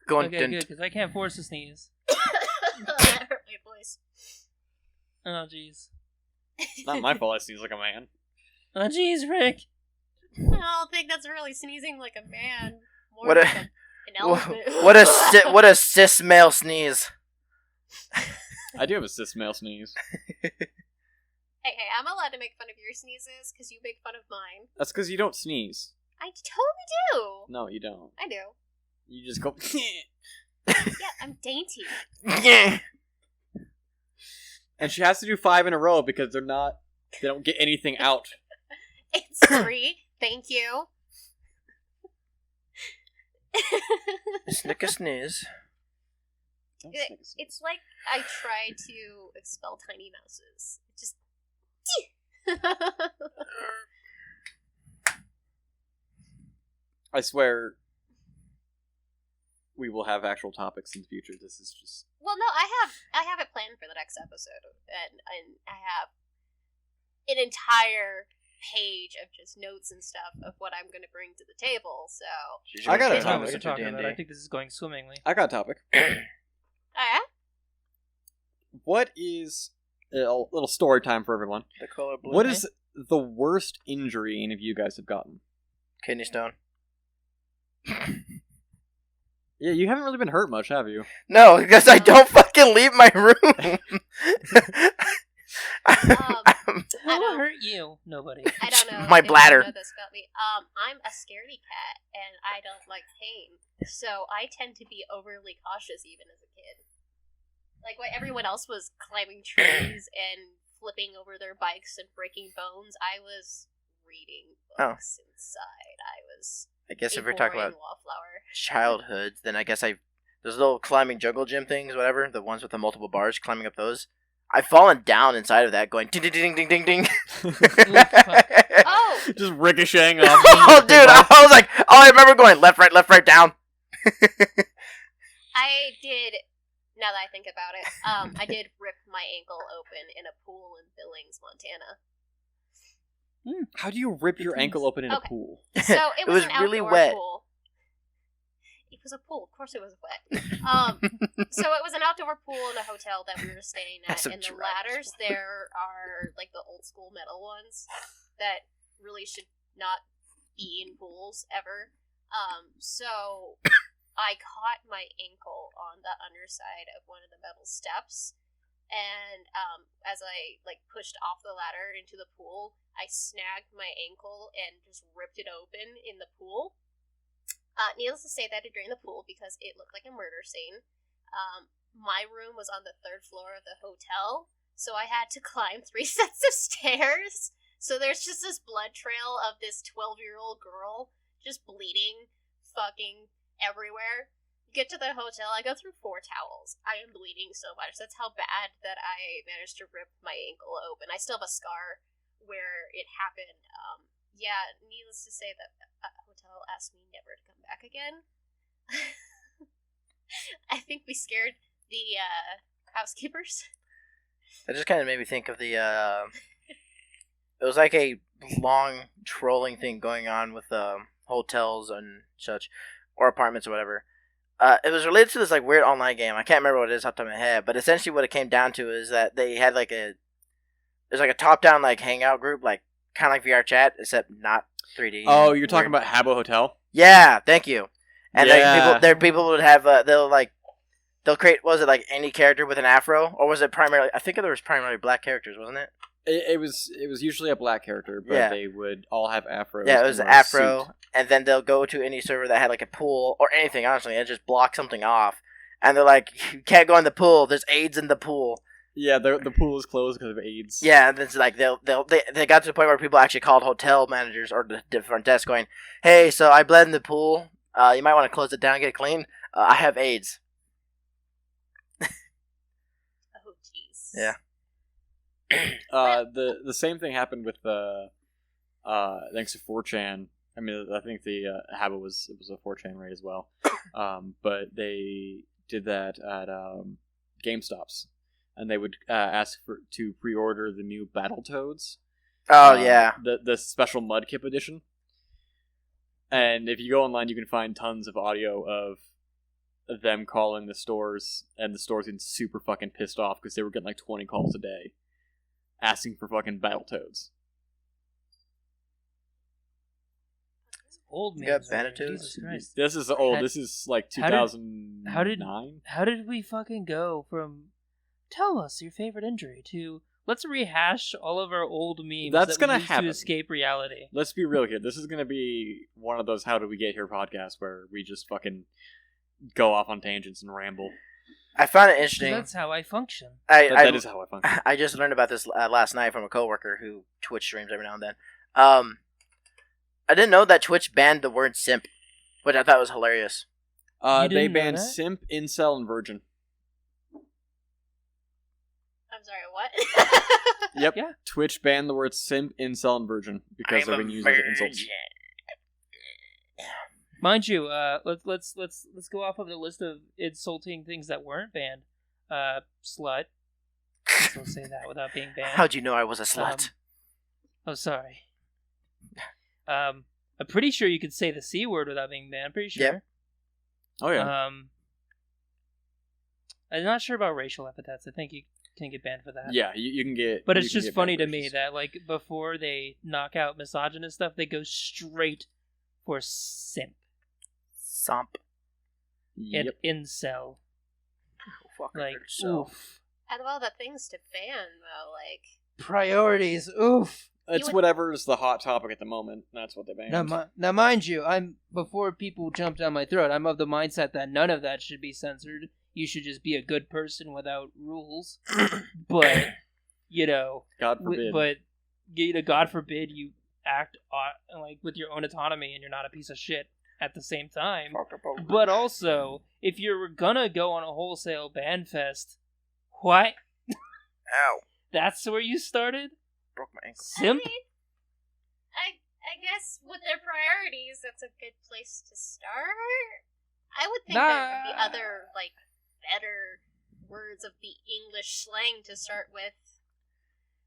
Speaker 2: Going
Speaker 3: Okay, good, because I can't force a sneeze.
Speaker 4: That hurt my voice.
Speaker 3: Oh, jeez.
Speaker 1: it's not my fault I sneeze like a man.
Speaker 3: Oh, jeez, Rick.
Speaker 4: I don't think that's really sneezing like a man. More
Speaker 2: What
Speaker 4: like
Speaker 2: a-
Speaker 4: an elephant.
Speaker 2: what a cis male sneeze.
Speaker 1: I do have a cis male sneeze.
Speaker 4: Hey, I'm allowed to make fun of your sneezes because you make fun of mine.
Speaker 1: That's because you don't sneeze.
Speaker 4: I totally do.
Speaker 1: No, you don't.
Speaker 4: I do.
Speaker 1: You just go.
Speaker 4: Yeah, I'm dainty.
Speaker 1: And she has to do 5 in a row because they don't get anything out.
Speaker 4: It's 3. Thank you.
Speaker 2: Snick a sneeze.
Speaker 1: Don't
Speaker 4: It-
Speaker 1: sneeze.
Speaker 4: It's like I tried to expel tiny mouses. It just.
Speaker 1: I swear we will have actual topics in the future. This is just
Speaker 4: Well, no, I have it planned for the next episode, and I have an entire page of just notes and stuff of what I'm going to bring to the table. So,
Speaker 1: I got a
Speaker 3: What
Speaker 1: topic.
Speaker 3: we're talking about. I think this is going swimmingly.
Speaker 1: I got a topic.
Speaker 4: yeah,
Speaker 1: What is a little story time for everyone.
Speaker 2: The color blue.
Speaker 1: What is the worst injury any of you guys have gotten?
Speaker 2: Kidney stone.
Speaker 1: Yeah, you haven't really been hurt much, have you?
Speaker 2: No, because I don't fucking leave my room.
Speaker 3: Who hurt you? Nobody.
Speaker 4: I don't know.
Speaker 2: My
Speaker 4: if you
Speaker 2: bladder.
Speaker 4: know this about me. I'm a scaredy cat, and I don't like pain, so I tend to be overly cautious even as a kid. Like, when everyone else was climbing trees and flipping over their bikes and breaking bones, I was reading books inside.
Speaker 2: I guess
Speaker 4: a
Speaker 2: if we're talking
Speaker 4: boring
Speaker 2: about
Speaker 4: wallflower.
Speaker 2: childhood, then I guess those little climbing jungle gym things, whatever, the ones with the multiple bars, climbing up those. I've fallen down inside of that, going ding ding ding ding ding ding.
Speaker 4: Oh!
Speaker 1: Just ricocheting off.
Speaker 2: Oh, dude! I was like, I remember going left, right, down.
Speaker 4: I did. Now that I think about it, I did rip my ankle open in a pool in Billings, Montana.
Speaker 1: How do you rip your ankle open in a
Speaker 4: Okay.
Speaker 1: pool?
Speaker 4: So it was an
Speaker 2: really
Speaker 4: outdoor
Speaker 2: wet.
Speaker 4: pool. It was a pool. Of course it was wet. So it was an outdoor pool in a hotel that we were staying at,
Speaker 2: Some
Speaker 4: and the
Speaker 2: dry
Speaker 4: ladders there are like the old school metal ones that really should not be in pools ever. So I caught my ankle on the underside of one of the metal steps, and as I pushed off the ladder into the pool, I snagged my ankle and just ripped it open in the pool. Needless to say, that I had to drain the pool because it looked like a murder scene. My room was on the 3rd floor of the hotel, so I had to climb 3 sets of stairs. So there's just this blood trail of this 12-year-old girl just bleeding fucking everywhere. Get to the hotel, I go through 4 towels. I am bleeding so much. That's how bad that I managed to rip my ankle open. I still have a scar where it happened. Yeah, needless to say that hotel asked me never to come back again. I think we scared the housekeepers.
Speaker 2: That just kind of made me think of the, it was like a long trolling thing going on with hotels and such, or apartments or whatever. It was related to this weird online game. I can't remember what it is off the top of my head, but essentially what it came down to is that they had there's a top-down hangout group, kind of like VR chat, except not 3D.
Speaker 1: Oh, you're talking about Habbo Hotel?
Speaker 2: Yeah, thank you. And
Speaker 1: Yeah.
Speaker 2: people would have they'll create, was it any character with an afro, or was it primarily? I think there was primarily black characters, wasn't it?
Speaker 1: It was usually a black character, but
Speaker 2: Yeah.
Speaker 1: they would all have afros.
Speaker 2: Yeah, it was
Speaker 1: and wear a
Speaker 2: afro,
Speaker 1: suit.
Speaker 2: and then they'll go to any server that had a pool or anything, honestly, and just block something off. And they're like, you can't go in the pool. There's AIDS in the pool.
Speaker 1: Yeah, the pool is closed because of AIDS.
Speaker 2: Yeah, and it's they got to the point where people actually called hotel managers or the front desk going, hey, so I bled in the pool. You might want to close it down and get it clean. I have AIDS.
Speaker 4: Oh, jeez.
Speaker 2: Yeah.
Speaker 1: The same thing happened with thanks to 4chan. I mean, I think the Habbo was a 4chan raid as well. But they did that at GameStops, and they would ask to pre-order the new Battletoads.
Speaker 2: Oh, yeah.
Speaker 1: The special Mudkip edition. And if you go online, you can find tons of audio of them calling the stores, and the stores getting super fucking pissed off because they were getting 20 calls a day asking for fucking Battletoads.
Speaker 3: Old
Speaker 2: You
Speaker 3: man.
Speaker 2: got Battletoads?
Speaker 3: Jesus Christ.
Speaker 1: This is old.
Speaker 3: How-
Speaker 1: This is 2009.
Speaker 3: How did we fucking go from tell us your favorite injury to let's rehash all of our old memes
Speaker 1: That's
Speaker 3: that we
Speaker 1: gonna
Speaker 3: used
Speaker 1: happen.
Speaker 3: to escape reality?
Speaker 1: Let's be real here. This is going to be one of those How Did We Get Here podcasts where we just fucking go off on tangents and ramble.
Speaker 2: I found it
Speaker 3: 'Cause
Speaker 2: interesting.
Speaker 3: that's how I function.
Speaker 1: That is how I function.
Speaker 2: I just learned about this last night from a coworker who Twitch streams every now and then. I didn't know that Twitch banned the word simp, which I thought was hilarious.
Speaker 3: You
Speaker 1: They
Speaker 3: didn't know
Speaker 1: banned
Speaker 3: that?
Speaker 1: simp, incel, and virgin.
Speaker 4: I'm sorry, what?
Speaker 1: Yep.
Speaker 3: Yeah.
Speaker 1: Twitch banned the words simp, incel, and virgin because they've been used as insults.
Speaker 3: Mind you, let's go off of the list of insulting things that weren't banned. Slut. So say that without being banned.
Speaker 2: How'd you know I was a slut?
Speaker 3: Oh, sorry. I'm pretty sure you could say the C word without being banned. Pretty sure.
Speaker 2: Yep.
Speaker 1: Oh yeah.
Speaker 3: I'm not sure about racial epithets. I think you can get banned for that.
Speaker 1: Yeah, you can get.
Speaker 3: But
Speaker 1: you
Speaker 3: it's
Speaker 1: can
Speaker 3: just
Speaker 1: get
Speaker 3: funny
Speaker 1: banned
Speaker 3: to
Speaker 1: for
Speaker 3: me
Speaker 1: just-
Speaker 3: that like before they knock out misogynist stuff, they go straight for simp
Speaker 2: Somp.
Speaker 3: and incel.
Speaker 2: Fucking
Speaker 3: Like,
Speaker 2: so.
Speaker 3: oof.
Speaker 4: Out of all the things to ban, though, like
Speaker 3: Priorities, oof.
Speaker 1: It's
Speaker 4: would-
Speaker 1: whatever's the hot topic at the moment. That's what they banned.
Speaker 3: Now, mind you, before people jump down my throat, I'm of the mindset that none of that should be censored. You should just be a good person without rules. But
Speaker 1: God forbid.
Speaker 3: God forbid you act like with your own autonomy and you're not a piece of shit at the same time. But also, if you're gonna go on a wholesale ban fest, what?
Speaker 2: Ow.
Speaker 3: That's where you started?
Speaker 2: Broke my ankle.
Speaker 3: Simp?
Speaker 4: I guess with their priorities, that's a good place to start. I would think
Speaker 3: Nah.
Speaker 4: there would be other, like, better words of the English slang to start with.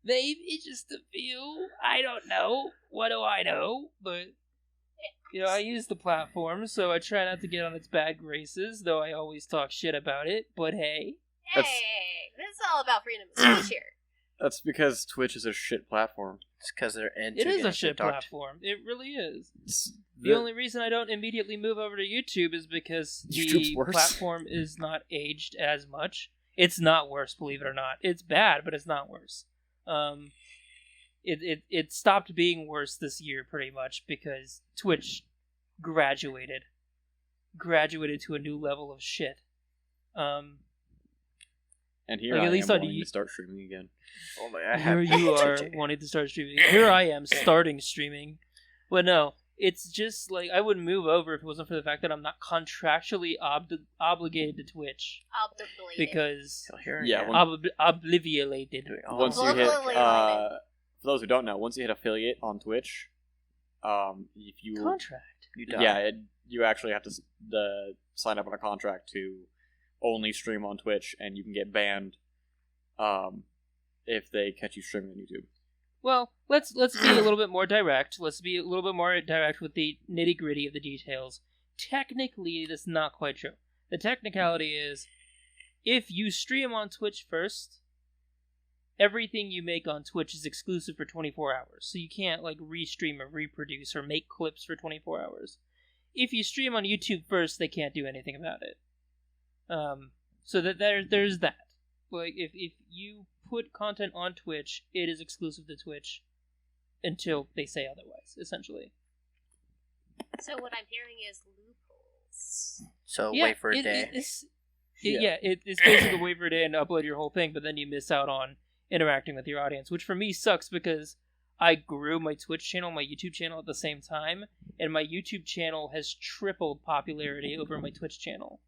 Speaker 3: Maybe just a few. I don't know. What do I know? But I use the platform, so I try not to get on its bad graces, though I always talk shit about it. But hey.
Speaker 4: Hey,
Speaker 1: That's-
Speaker 4: this is all about freedom of speech here.
Speaker 1: That's because Twitch is a shit platform.
Speaker 2: It's because they're into
Speaker 3: It is a
Speaker 2: getting
Speaker 3: shit
Speaker 2: talked.
Speaker 3: platform. It really is.
Speaker 1: It's
Speaker 3: The only reason I don't immediately move over to YouTube is because
Speaker 1: YouTube's
Speaker 3: the
Speaker 1: worse.
Speaker 3: platform is not aged as much. It's not worse, believe it or not. It's bad, but it's not worse. It stopped being worse this year pretty much because Twitch graduated to a new level of shit.
Speaker 1: And here
Speaker 3: Like,
Speaker 1: I
Speaker 3: at least
Speaker 1: am
Speaker 3: on
Speaker 1: wanting
Speaker 3: you-
Speaker 1: to start streaming again.
Speaker 2: Only I have
Speaker 3: Here you are
Speaker 2: TJ.
Speaker 3: wanting to start streaming. Here I am starting streaming. But no, it's just like I wouldn't move over if it wasn't for the fact that I'm not contractually obligated to Twitch
Speaker 4: Obligated.
Speaker 3: because
Speaker 2: Till here,
Speaker 1: Yeah,
Speaker 2: yeah.
Speaker 3: obliviated.
Speaker 2: Doing all
Speaker 1: Once
Speaker 2: of
Speaker 1: you hit,
Speaker 4: Locally
Speaker 1: for those who don't know, once you hit affiliate on Twitch, if you
Speaker 3: Contract.
Speaker 2: you die.
Speaker 1: yeah, you actually have to sign up on a contract to only stream on Twitch, and you can get banned if they catch you streaming on YouTube.
Speaker 3: Well, let's be a little bit more direct. Let's be a little bit more direct with the nitty gritty of the details. Technically, that's not quite true. The technicality is, if you stream on Twitch first, everything you make on Twitch is exclusive for 24 hours. So you can't like restream or reproduce or make clips for 24 hours. If you stream on YouTube first, they can't do anything about it. So that there's that. Like if you put content on Twitch, it is exclusive to Twitch until they say otherwise, essentially.
Speaker 4: So what I'm hearing is loopholes.
Speaker 2: So wait for a day.
Speaker 3: It's basically wait for a day and upload your whole thing, but then you miss out on interacting with your audience, which for me sucks because I grew my Twitch channel, my YouTube channel at the same time, and my YouTube channel has tripled popularity over my Twitch channel.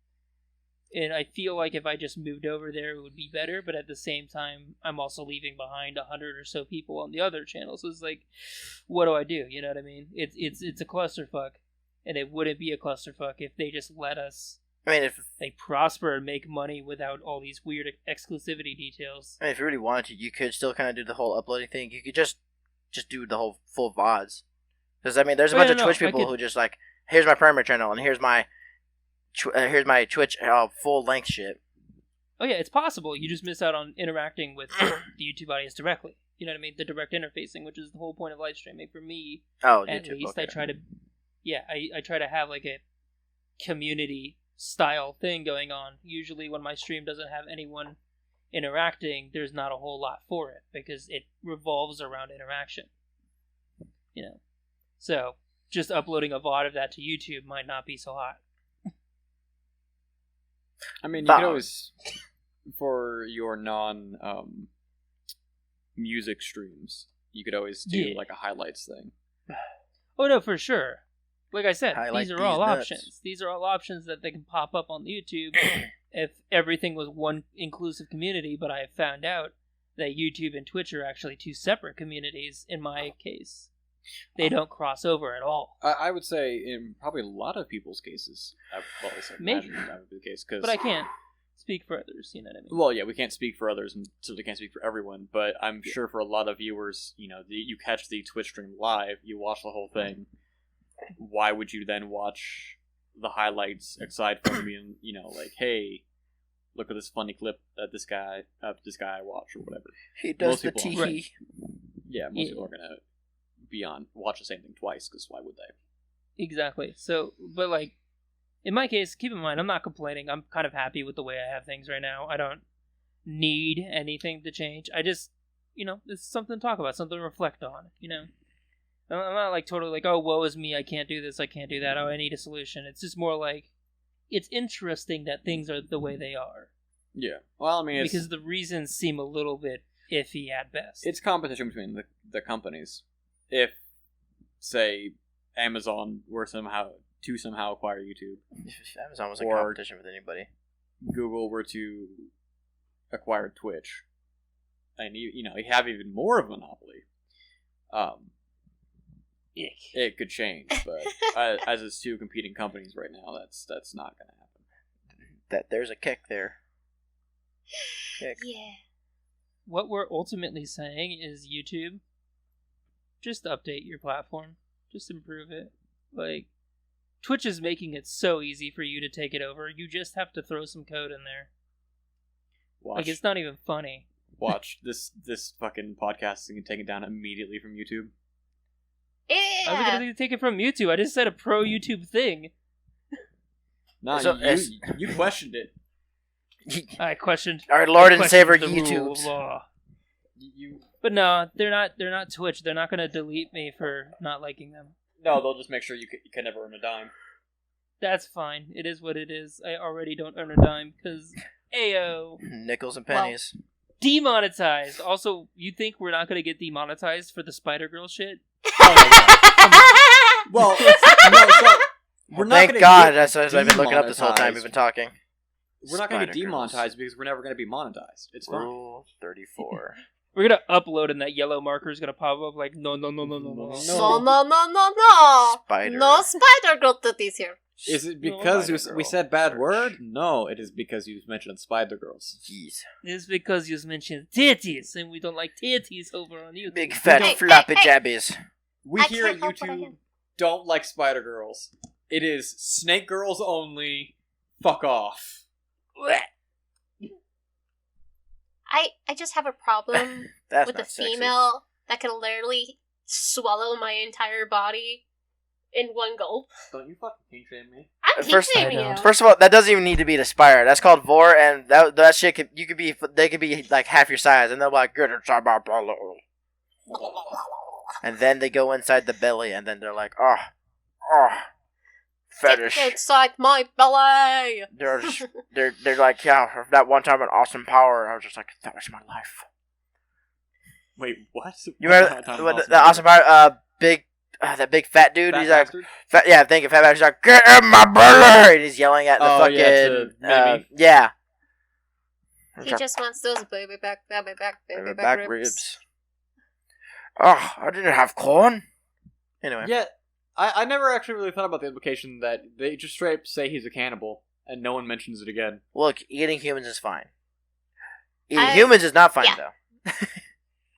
Speaker 3: And I feel like if I just moved over there, it would be better. But at the same time, I'm also leaving behind 100 or so people on the other channel. So it's like, what do I do? You know what I mean? It's a clusterfuck, and it wouldn't be a clusterfuck if they just let us
Speaker 2: I mean, if
Speaker 3: prosper and make money without all these weird exclusivity details.
Speaker 2: if you really wanted to, you could still kind of do the whole uploading thing. You could just do the whole full VODs. Because I mean, there's a bunch of Twitch people who just like, here's my primary channel and here's my Twitch full length shit.
Speaker 3: Oh yeah, it's possible. You just miss out on interacting with the YouTube audience directly. You know what I mean? The direct interfacing, which is the whole point of live streaming. For me,
Speaker 2: Oh,
Speaker 3: at
Speaker 2: YouTube.
Speaker 3: least,
Speaker 2: Okay.
Speaker 3: I try to have like a community style thing going on. Usually when my stream doesn't have anyone interacting, there's not a whole lot for it because it revolves around interaction. So just uploading a VOD of that to YouTube might not be so hot.
Speaker 1: I mean, you could always, for your non music streams, you could always do like a highlights thing.
Speaker 3: Oh no, for sure. Like I said,
Speaker 2: Highlight
Speaker 3: these are
Speaker 2: these
Speaker 3: all
Speaker 2: nuts.
Speaker 3: options. These are all options that they can pop up on YouTube if everything was one inclusive community, but I have found out that YouTube and Twitch are actually two separate communities in my case. They don't cross over at all.
Speaker 1: I would say in probably a lot of people's cases, well, I
Speaker 3: Maybe.
Speaker 1: imagine that would be the case. Cause,
Speaker 3: But I can't speak for others, you know what I mean?
Speaker 1: Well, yeah, we can't speak for others, and so they can't speak for everyone. But I'm sure for a lot of viewers, you catch the Twitch stream live, you watch the whole thing. Why would you then watch the highlights aside from being, like, hey, look at this funny clip that this guy I watch or whatever.
Speaker 2: He does
Speaker 1: Most
Speaker 2: the
Speaker 1: people
Speaker 2: tee.
Speaker 3: Right.
Speaker 1: Yeah, most people are gonna watch the same thing twice because why would they?
Speaker 3: Exactly. So, but like, in my case, keep in mind, I'm not complaining. I'm kind of happy with the way I have things right now. I don't need anything to change. I just, it's something to talk about, something to reflect on, I'm not like totally like, oh, woe is me, I can't do this, I can't do that, oh, I need a solution. It's just more like, it's interesting that things are the way they are.
Speaker 1: Yeah. Well, I mean,
Speaker 3: because the reasons seem a little bit iffy at best.
Speaker 1: It's competition between the companies. If, say, Amazon were somehow acquire YouTube,
Speaker 2: If Amazon was in
Speaker 1: Or-
Speaker 2: competition with anybody.
Speaker 1: Google were to acquire Twitch, and you have even more of a monopoly.
Speaker 3: Ick.
Speaker 1: It could change, but as it's two competing companies right now, that's not going to happen.
Speaker 2: There's a kick there. Kick.
Speaker 4: Yeah.
Speaker 3: What we're ultimately saying is YouTube, just update your platform. Just improve it. Like, Twitch is making it so easy for you to take it over. You just have to throw some code in there. Like, it's not even funny.
Speaker 1: Watch this fucking podcast and take it down immediately from YouTube.
Speaker 3: I was going to take it from YouTube. I just said a pro YouTube thing.
Speaker 1: No,
Speaker 2: So,
Speaker 1: you questioned it.
Speaker 3: I questioned
Speaker 2: Our Lord and Savior
Speaker 3: the rule of
Speaker 2: YouTube.
Speaker 3: law.
Speaker 1: You
Speaker 3: But no, they're not Twitch. They're not going to delete me for not liking them.
Speaker 1: No, they'll just make sure you can never earn a dime.
Speaker 3: That's fine. It is what it is. I already don't earn a dime because Ayo.
Speaker 2: Nickels and pennies.
Speaker 3: Demonetized. Also, you think we're not going to get demonetized for the Spider-Girl shit?
Speaker 1: Well, no, so we're not
Speaker 2: Thank
Speaker 1: gonna
Speaker 2: God.
Speaker 1: get
Speaker 2: That's what I've been looking up this whole time.
Speaker 1: demonetized.
Speaker 2: We've been talking.
Speaker 1: We're not going to get
Speaker 2: Spider-Girls.
Speaker 1: demonetized because we're never going to be monetized. It's fine.
Speaker 2: Rule 34.
Speaker 3: We're going to upload and that yellow marker is going to pop up like, no.
Speaker 4: No, no.
Speaker 2: Spider.
Speaker 4: No spider girl titties here.
Speaker 1: Is it
Speaker 2: No,
Speaker 1: because
Speaker 2: Spider-Girl.
Speaker 1: we said bad
Speaker 2: Search.
Speaker 1: word? No, it is because you mentioned Spider Girls.
Speaker 2: Jeez.
Speaker 3: It's because you mentioned titties and we don't like titties over on YouTube.
Speaker 2: Big fat
Speaker 4: Hey,
Speaker 2: floppy
Speaker 4: hey, hey.
Speaker 2: jabbies.
Speaker 1: We
Speaker 4: I
Speaker 1: here at
Speaker 4: can't help what I
Speaker 1: YouTube
Speaker 4: am.
Speaker 1: don't like Spider Girls. It is Snake Girls only. Fuck off.
Speaker 4: I just have a problem
Speaker 2: That's
Speaker 4: with a
Speaker 2: not sexy.
Speaker 4: female that can literally swallow my entire body in one gulp.
Speaker 1: Don't you fucking king shame me?
Speaker 4: I'm
Speaker 2: First-
Speaker 4: teaching
Speaker 3: I
Speaker 4: you.
Speaker 3: don't.
Speaker 2: First of all, that doesn't even need to be the Spire. That's called Vor, and that shit they could be like half your size, and they'll be like, "Good, and then they go inside the belly, and then they're like, oh, fetish.
Speaker 4: Get inside my belly.
Speaker 2: They're like, yeah, that one time an awesome power. I was just like, that was my life.
Speaker 1: Wait, what?
Speaker 2: You remember the awesome power? That big fat dude. He's like, yeah, thank you, fat bastard. He's like, get in my belly. And he's yelling at the
Speaker 1: Oh,
Speaker 2: fucking,
Speaker 1: yeah, to Mimi.
Speaker 2: yeah.
Speaker 4: He just wants those baby back ribs.
Speaker 2: Oh, I didn't have corn. Anyway.
Speaker 1: Yeah, I never actually really thought about the implication that they just straight up say he's a cannibal and no one mentions it again.
Speaker 2: Look, eating humans is fine. Eating
Speaker 4: I-
Speaker 2: humans is not fine,
Speaker 4: yeah.
Speaker 2: though.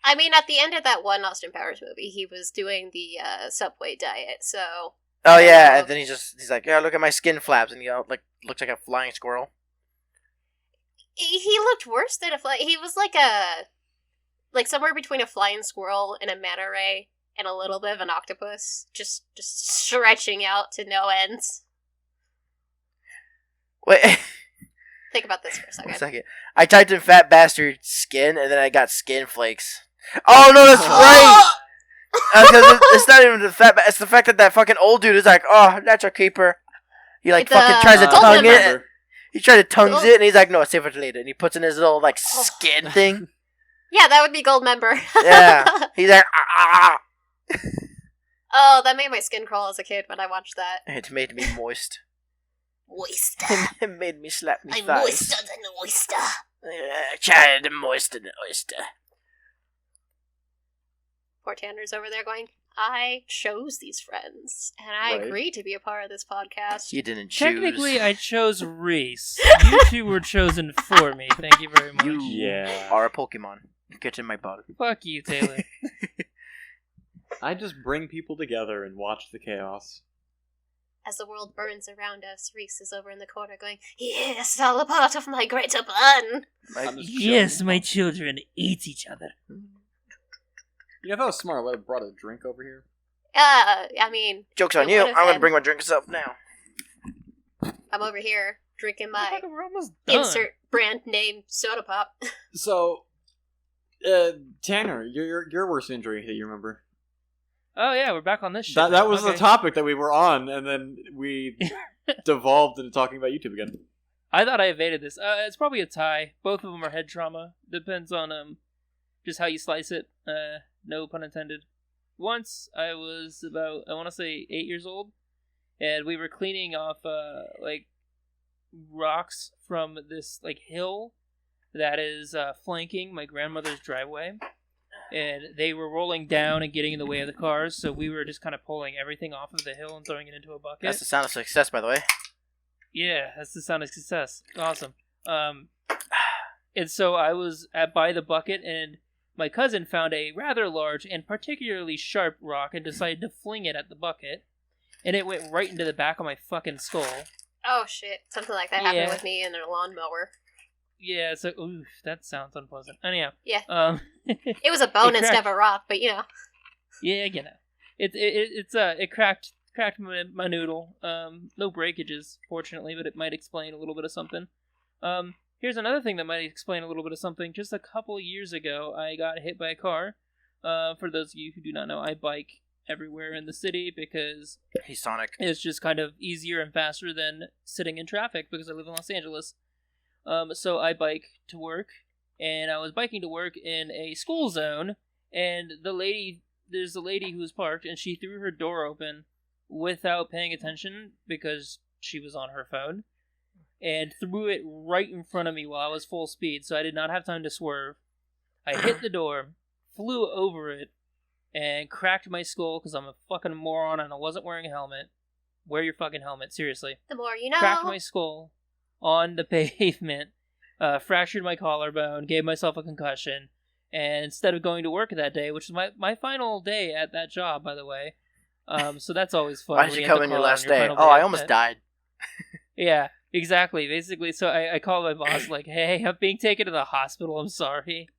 Speaker 4: I mean, at the end of that one Austin Powers movie, he was doing the Subway diet, so...
Speaker 2: Oh, yeah, and then he's like, yeah, look at my skin flaps, and he looks like a flying squirrel.
Speaker 4: He looked worse than a fly. He was like somewhere between a flying squirrel and a manta ray and a little bit of an octopus, just stretching out to no ends.
Speaker 2: Wait,
Speaker 4: Think about this for a
Speaker 2: 1
Speaker 4: second.
Speaker 2: second. I typed in fat bastard skin, and then I got skin flakes. Oh, no, that's right! Because it's not even the fat, it's the fact that fucking old dude is like, oh, that's a keeper. He like
Speaker 4: The
Speaker 2: fucking tries to
Speaker 4: golden
Speaker 2: tongue it.
Speaker 1: member.
Speaker 2: He tried to tongues
Speaker 4: Oh.
Speaker 2: it, and he's like, no, it's safer to later. And he puts in his little like skin thing.
Speaker 4: Yeah, that would be gold member.
Speaker 2: Yeah. He's like, ah.
Speaker 4: Oh, that made my skin crawl as a kid when I watched that.
Speaker 2: It made me moist.
Speaker 4: Moist.
Speaker 2: It made me slap me
Speaker 4: I'm
Speaker 2: thighs.
Speaker 4: moister than an oyster.
Speaker 2: Child moist than an oyster.
Speaker 4: Poor Tanner's over there going, I chose these friends, and I
Speaker 1: Right.
Speaker 4: agreed to be a part of this podcast.
Speaker 2: You didn't choose.
Speaker 3: Technically, I chose Reese. You two were chosen for me. Thank you very much.
Speaker 2: You
Speaker 1: Yeah.
Speaker 2: are a Pokemon. Get in my body.
Speaker 3: Fuck you, Taylor.
Speaker 1: I just bring people together and watch the chaos.
Speaker 4: As the world burns around us, Reese is over in the corner going, "Yes, it's all a part of my greater plan."
Speaker 1: I'm just
Speaker 3: Yes,
Speaker 1: chilling.
Speaker 3: my children eat each other.
Speaker 1: You know, if I was smart, I would have brought a drink over here.
Speaker 4: I mean,
Speaker 2: Joke's on
Speaker 4: it
Speaker 2: you.
Speaker 4: would've
Speaker 2: I'm gonna
Speaker 4: been-
Speaker 2: bring my drink up now.
Speaker 4: I'm over here drinking my
Speaker 3: Motherfucker, we're almost done.
Speaker 4: insert brand name soda pop.
Speaker 1: So, Tanner, your worst injury that you remember?
Speaker 3: Oh yeah, we're back on this shit.
Speaker 1: That was
Speaker 3: Okay.
Speaker 1: the topic that we were on, and then we devolved into talking about YouTube again.
Speaker 3: I thought I evaded this. It's probably a tie. Both of them are head trauma. Depends on just how you slice it. No pun intended. Once I was about, I want to say 8 years old, and we were cleaning off like rocks from this like hill that is flanking my grandmother's driveway, and they were rolling down and getting in the way of the cars. So we were just kind of pulling everything off of the hill and throwing it into a bucket.
Speaker 2: That's the sound of success, by the way.
Speaker 3: Yeah, that's the sound of success. Awesome. And so I was by the bucket, and my cousin found a rather large and particularly sharp rock and decided to fling it at the bucket, and it went right into the back of my fucking skull.
Speaker 4: Oh shit! Something like that
Speaker 3: Yeah.
Speaker 4: happened with me in a lawnmower.
Speaker 3: Yeah, so oof, that sounds unpleasant. Anyhow,
Speaker 4: Yeah. It was a bone
Speaker 3: It
Speaker 4: instead
Speaker 3: cracked.
Speaker 4: of a rock, but you know.
Speaker 3: yeah, you know, it cracked my noodle. No breakages, fortunately, but it might explain a little bit of something. Here's another thing that might explain a little bit of something. Just a couple years ago, I got hit by a car. For those of you who do not know, I bike everywhere in the city because
Speaker 2: He's Sonic.
Speaker 3: it's just kind of easier and faster than sitting in traffic because I live in Los Angeles. So I bike to work, and I was biking to work in a school zone, and there's a lady who was parked, and she threw her door open without paying attention because she was on her phone, and threw it right in front of me while I was full speed, so I did not have time to swerve. I hit the door, flew over it, and cracked my skull because I'm a fucking moron and I wasn't wearing a helmet. Wear your fucking helmet, seriously.
Speaker 4: The more you know.
Speaker 3: Cracked my skull on the pavement, fractured my collarbone, gave myself a concussion, and instead of going to work that day, which was my final day at that job, by the way, so that's always fun.
Speaker 2: Why
Speaker 3: when
Speaker 2: did you
Speaker 3: have to
Speaker 2: come in your
Speaker 3: call
Speaker 2: last
Speaker 3: on
Speaker 2: day?
Speaker 3: final
Speaker 2: Oh, I
Speaker 3: at
Speaker 2: almost
Speaker 3: that-
Speaker 2: died.
Speaker 3: Yeah, exactly. Basically, so I called my boss like, "Hey, I'm being taken to the hospital. I'm sorry."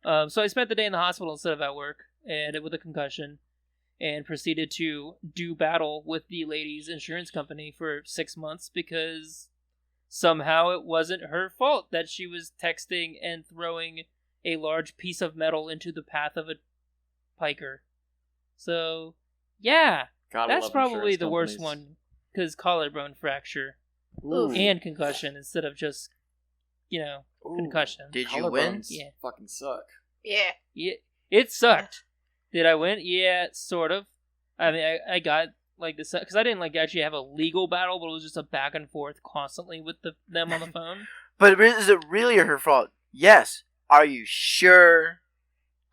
Speaker 3: So I spent the day in the hospital instead of at work, and with a concussion, and proceeded to do battle with the lady's insurance company for 6 months because somehow it wasn't her fault that she was texting and throwing a large piece of metal into the path of a piker. So, yeah,
Speaker 1: Gotta
Speaker 3: that's
Speaker 1: love
Speaker 3: probably
Speaker 1: insurance
Speaker 3: the worst
Speaker 1: companies.
Speaker 3: one because collarbone fracture
Speaker 1: Ooh.
Speaker 3: and concussion instead of just,
Speaker 1: Ooh.
Speaker 3: concussion.
Speaker 2: Did you win?
Speaker 1: Collarbones
Speaker 3: Yeah.
Speaker 1: fucking suck.
Speaker 4: Yeah.
Speaker 3: Yeah, it sucked. Did I win? Yeah, sort of. I mean, I got like this because I didn't like actually have a legal battle, but it was just a back and forth constantly with them on the phone.
Speaker 2: But is it really her fault? Yes. Are you sure?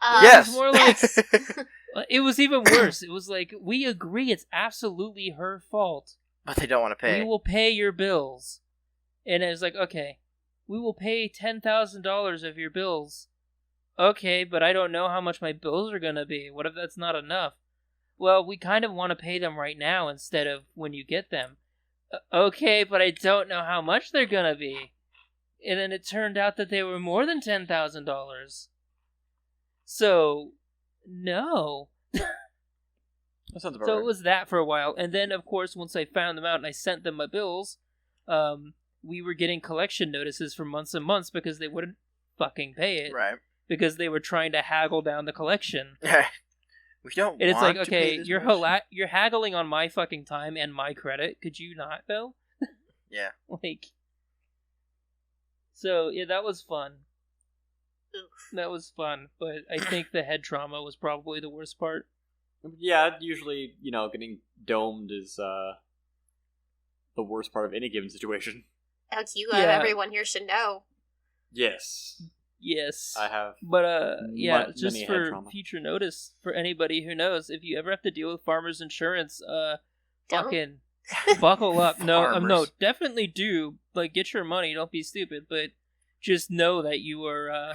Speaker 3: Yes.
Speaker 2: Yes.
Speaker 3: More like it was even worse. It was like we agree it's absolutely her fault.
Speaker 2: But they don't want to pay.
Speaker 3: We will pay your bills, and it was like okay, we will pay $10,000 of your bills. Okay, but I don't know how much my bills are gonna be. What if that's not enough? Well, we kind of want to pay them right now instead of when you get them. Okay, but I don't know how much they're gonna be. And then it turned out that they were more than $10,000. So, no.
Speaker 1: That sounds about
Speaker 3: So
Speaker 1: right.
Speaker 3: it was that for a while. And then, of course, once I found them out and I sent them my bills, we were getting collection notices for months and months because they wouldn't fucking pay it.
Speaker 2: Right.
Speaker 3: Because they were trying to haggle down the collection.
Speaker 2: We don't
Speaker 3: And it's
Speaker 2: want
Speaker 3: like,
Speaker 2: to pay
Speaker 3: okay,
Speaker 2: this
Speaker 3: you're
Speaker 2: much.
Speaker 3: you're haggling on my fucking time and my credit. Could you not, though?
Speaker 2: Yeah.
Speaker 3: Like, so yeah, that was fun.
Speaker 4: Oof.
Speaker 3: That was fun, but I think the head trauma was probably the worst part.
Speaker 1: Yeah, usually, getting domed is the worst part of any given situation.
Speaker 4: Alex, you
Speaker 3: Yeah.
Speaker 4: everyone here should know.
Speaker 1: Yes,
Speaker 3: Yes,
Speaker 1: I have.
Speaker 3: but yeah, just
Speaker 1: many head
Speaker 3: for
Speaker 1: trauma.
Speaker 3: future notice for anybody who knows, if you ever have to deal with farmers insurance,
Speaker 4: Don't.
Speaker 3: fucking buckle up. No, no,
Speaker 2: Farmers.
Speaker 3: definitely do. Like, get your money. Don't be stupid. But just know that you are.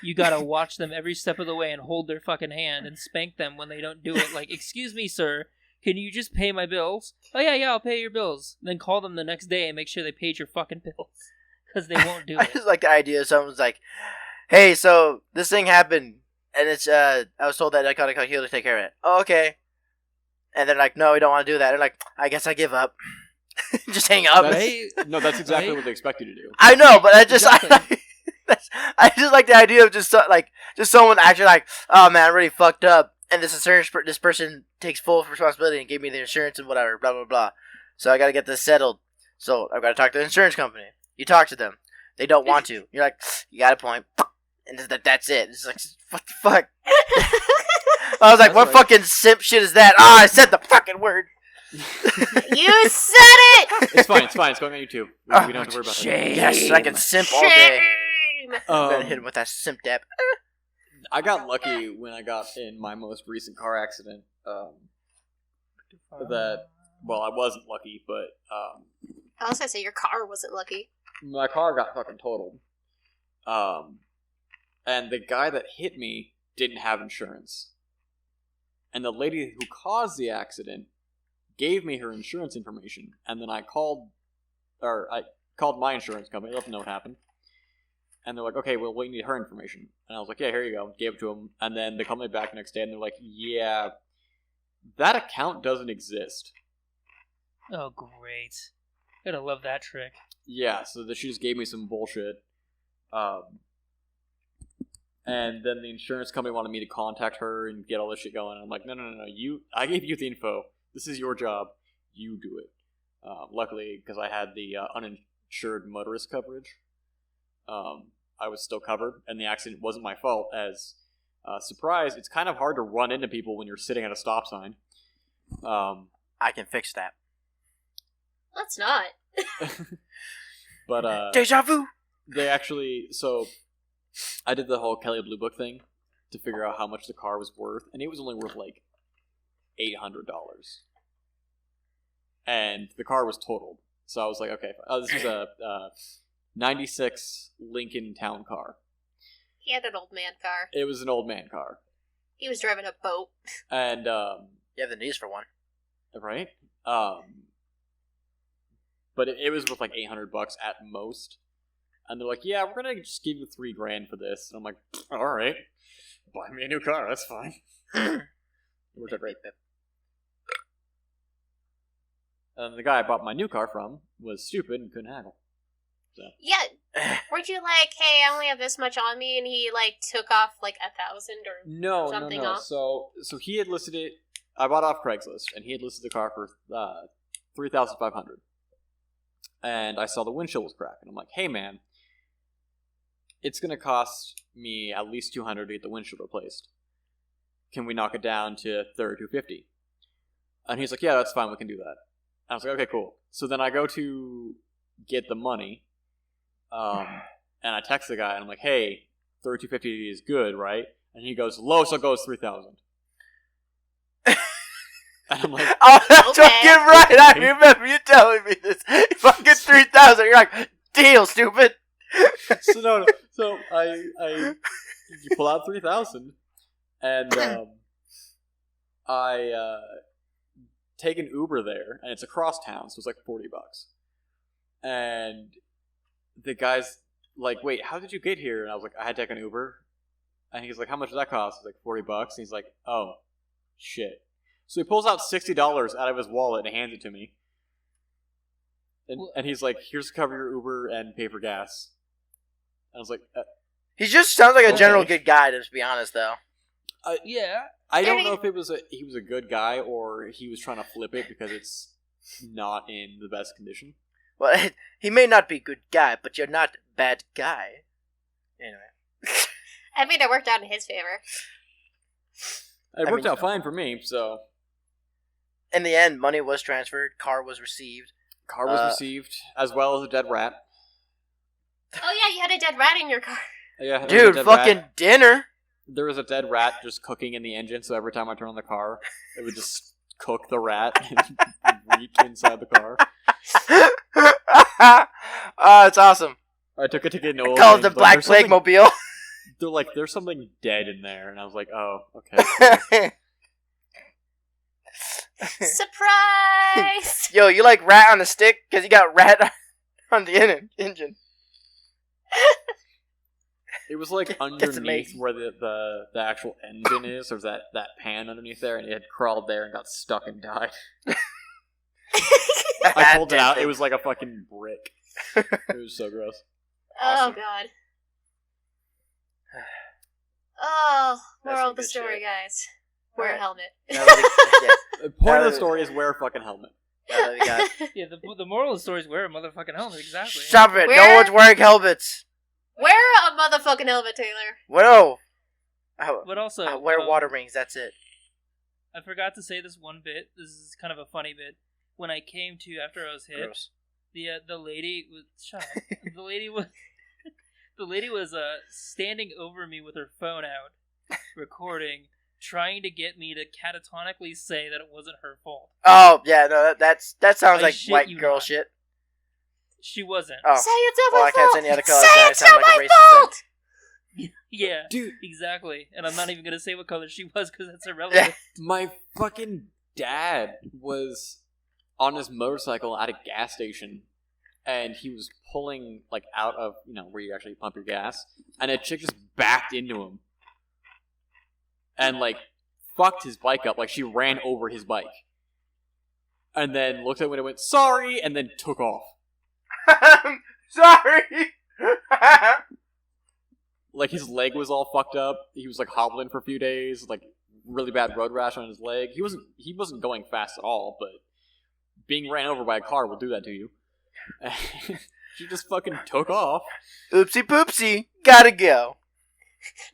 Speaker 3: You gotta watch them every step of the way and hold their fucking hand and spank them when they don't do it. Like, excuse me, sir, can you just pay my bills? Oh, yeah, I'll pay your bills. Then call them the next day and make sure they paid your fucking bills. Because they won't do
Speaker 2: I
Speaker 3: it.
Speaker 2: just like the idea of someone's like, hey, so this thing happened, and it's, I was told that I gotta call Hugh to take care of it. Oh, okay. And they're like, no, we don't want to do that. They're like, I guess I give up. Just hang up.
Speaker 1: That's exactly what they expect you to do.
Speaker 2: I know, but I just,
Speaker 3: Exactly.
Speaker 2: I just like the idea of just someone actually like, oh man, I'm really fucked up, and this person takes full responsibility and gave me the insurance and whatever, blah blah blah. So I gotta get this settled. So I've got to talk to the insurance company. You talk to them. They don't want to. You're like, you got a point, and that's it. It's like, what the fuck? I was like, what fucking simp shit is that? I said the fucking word.
Speaker 4: You said it!
Speaker 1: It's fine. It's going on YouTube. We don't have to worry about that.
Speaker 2: Yes, I can simp all day. I'm gonna hit him with that simp dab.
Speaker 1: I got lucky when I got in my most recent car accident. I wasn't lucky, but
Speaker 4: I was gonna say your car wasn't lucky.
Speaker 1: my car got fucking totaled. And the guy that hit me didn't have insurance. And the lady who caused the accident gave me her insurance information, and then I called my insurance company, let them know what happened. And they're like, okay, well, we need her information. And I was like, yeah, here you go. Gave it to them. And then they called me back the next day, and they're like, yeah, that account doesn't exist.
Speaker 3: Oh, great. Gotta love that trick.
Speaker 1: Yeah, so she just gave me some bullshit. And then the insurance company wanted me to contact her and get all this shit going. And I'm like, no. I gave you the info. This is your job. You do it. Luckily, because I had the uninsured motorist coverage, I was still covered, and the accident wasn't my fault. As surprise, it's kind of hard to run into people when you're sitting at a stop sign.
Speaker 2: I can fix that.
Speaker 4: Let's not.
Speaker 1: But
Speaker 2: Deja vu.
Speaker 1: they actually, so I did the whole Kelly Blue Book thing to figure out how much the car was worth, and it was only worth like $800. And the car was totaled. So I was like, okay, this is a 96 Lincoln Town Car.
Speaker 4: He had an old man car.
Speaker 1: It was an old man car.
Speaker 4: He was driving a boat.
Speaker 1: And,
Speaker 2: You have the knees for one.
Speaker 1: right? But it was worth like $800 at most. And they're like, yeah, we're gonna just give you $3,000 for this. And I'm like, all right, buy me a new car. That's fine. It worked out great. And the guy I bought my new car from was stupid and couldn't haggle. So.
Speaker 4: Yeah. Weren't you like, hey, I only have this much on me, and he like took off like 1,000 or
Speaker 1: No.
Speaker 4: something off?
Speaker 1: So he had listed it. I bought off Craigslist, and he had listed the car for $3,500. And I saw the windshield was cracked, and I'm like, hey man, it's gonna cost me at least $200 to get the windshield replaced. Can we knock it down to $250? And he's like, yeah, that's fine, we can do that. And I was like, okay, cool. So then I go to get the money, and I text the guy, and I'm like, hey, $250 is good, right? And he goes, lowest I'll go is $3,000. And I'm like,
Speaker 2: oh, that's
Speaker 4: okay.
Speaker 2: fucking right. I remember you telling me this. Fucking 3,000. You're like, deal, stupid.
Speaker 1: So you pull out 3,000, and I take an Uber there, and it's across town, so it's like $40. And the guy's like, wait, how did you get here? And I was like, I had to take an Uber. And he's like, how much did that cost? I was like, $40. And he's like, oh, shit. So he pulls out $60 out of his wallet and hands it to me. And he's like, here's to cover your Uber and pay for gas. And I was like,
Speaker 2: He just sounds like a
Speaker 1: okay.
Speaker 2: general good guy, to be honest, though.
Speaker 3: Yeah.
Speaker 1: I don't know if he was a good guy or he was trying to flip it because it's not in the best condition.
Speaker 2: Well, he may not be a good guy, but you're not a bad guy. Anyway.
Speaker 4: I mean, it worked out in his favor.
Speaker 1: It worked out fine for me, so.
Speaker 2: In the end, money was transferred, car was received.
Speaker 1: Car was received, as well as a dead rat.
Speaker 4: Oh yeah, you had a dead rat in your car.
Speaker 1: Yeah,
Speaker 2: dude, fucking
Speaker 1: rat.
Speaker 2: dinner.
Speaker 1: There was a dead rat just cooking in the engine, so every time I turn on the car, it would just cook the rat and reek inside the car.
Speaker 2: Oh, it's awesome.
Speaker 1: I took it to get an oil.
Speaker 2: Call it the Black Plague Mobile.
Speaker 1: They're like, there's something dead in there, and I was like, oh, okay.
Speaker 4: Surprise!
Speaker 2: Yo, you like rat on a stick? Because you got rat on the engine.
Speaker 1: It was like underneath where the actual engine is. There's that pan underneath there, and it had crawled there and got stuck and died. I pulled it out. It was like a fucking brick. It was so gross.
Speaker 4: Awesome. Oh, God. Oh, moral of the story,
Speaker 2: shit.
Speaker 4: guys. Wear a helmet.
Speaker 1: The point of the story is wear a fucking helmet.
Speaker 3: Yeah, the moral of the story is wear a motherfucking helmet, exactly.
Speaker 2: Stop it! No one's wearing helmets!
Speaker 4: Wear a motherfucking helmet, Taylor.
Speaker 2: Whoa!
Speaker 3: But also...
Speaker 2: wear water rings, that's it.
Speaker 3: I forgot to say this one bit. This is kind of a funny bit. When I came to after I was hit,
Speaker 2: Gross.
Speaker 3: the lady was... Shut up. The lady was standing over me with her phone out, recording, trying to get me to catatonically say that it wasn't her fault.
Speaker 2: Oh, yeah, no, that sounds like white girl shit.
Speaker 3: She wasn't.
Speaker 2: Oh.
Speaker 4: Say it's not my
Speaker 2: I can't say any other color.
Speaker 4: Say it's not my fault!
Speaker 3: Yeah,
Speaker 1: dude,
Speaker 3: exactly. And I'm not even going to say what color she was because that's irrelevant.
Speaker 1: My fucking dad was on his motorcycle at a gas station, and he was pulling, like, out of, where you actually pump your gas, and a chick just backed into him. And, like, fucked his bike up. Like, she ran over his bike. And then looked at it when it went, sorry, and then took off.
Speaker 2: Sorry!
Speaker 1: Like, his leg was all fucked up. He was, like, hobbling for a few days. Like, really bad road rash on his leg. He wasn't going fast at all, but being ran over by a car will do that to you. She just fucking took off.
Speaker 2: Oopsie poopsie. Gotta go.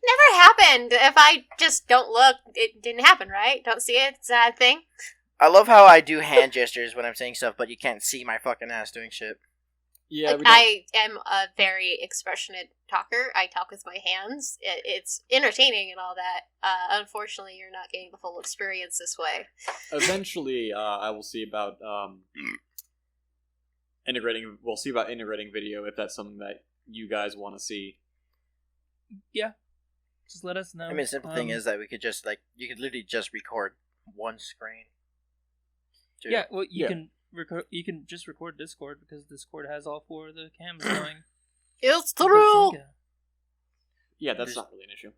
Speaker 4: Never happened. If I just don't look, it didn't happen, right? Don't see it? It's that thing?
Speaker 2: I love how I do hand gestures when I'm saying stuff, but you can't see my fucking ass doing shit.
Speaker 1: Yeah,
Speaker 4: like, I am a very expressionate talker. I talk with my hands. It's entertaining and all that. Unfortunately, you're not getting the full experience this way.
Speaker 1: Eventually, I will see about integrating. We'll see about integrating video if that's something that you guys want to see.
Speaker 3: Yeah, just let us know.
Speaker 2: I mean, the simple thing is that we could just you could literally just record one screen.
Speaker 3: Dude. Yeah, well, you can just record Discord because Discord has all 4 of the cams going.
Speaker 4: It's true.
Speaker 1: Yeah, that's not really an issue.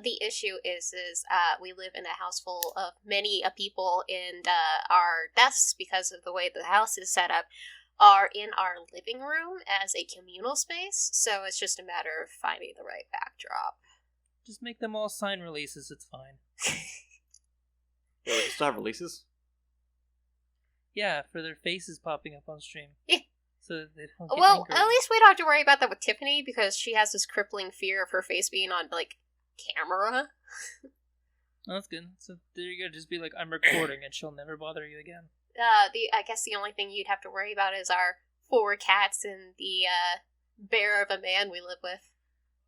Speaker 4: The issue is we live in a house full of many people, and our desks, because of the way the house is set up, are in our living room as a communal space. So it's just a matter of finding the right backdrop.
Speaker 3: Just make them all sign releases. It's fine.
Speaker 1: Yeah, we still have releases?
Speaker 3: Yeah, for their faces popping up on stream.
Speaker 4: Yeah.
Speaker 3: So that they don't get
Speaker 4: Well,
Speaker 3: angry.
Speaker 4: at least we don't have to worry about that with Tiffany, because she has this crippling fear of her face being on, camera.
Speaker 3: Oh, that's good. So there you go. Just be like, I'm recording, and she'll never bother you again.
Speaker 4: I guess the only thing you'd have to worry about is our 4 cats and the bear of a man we live with.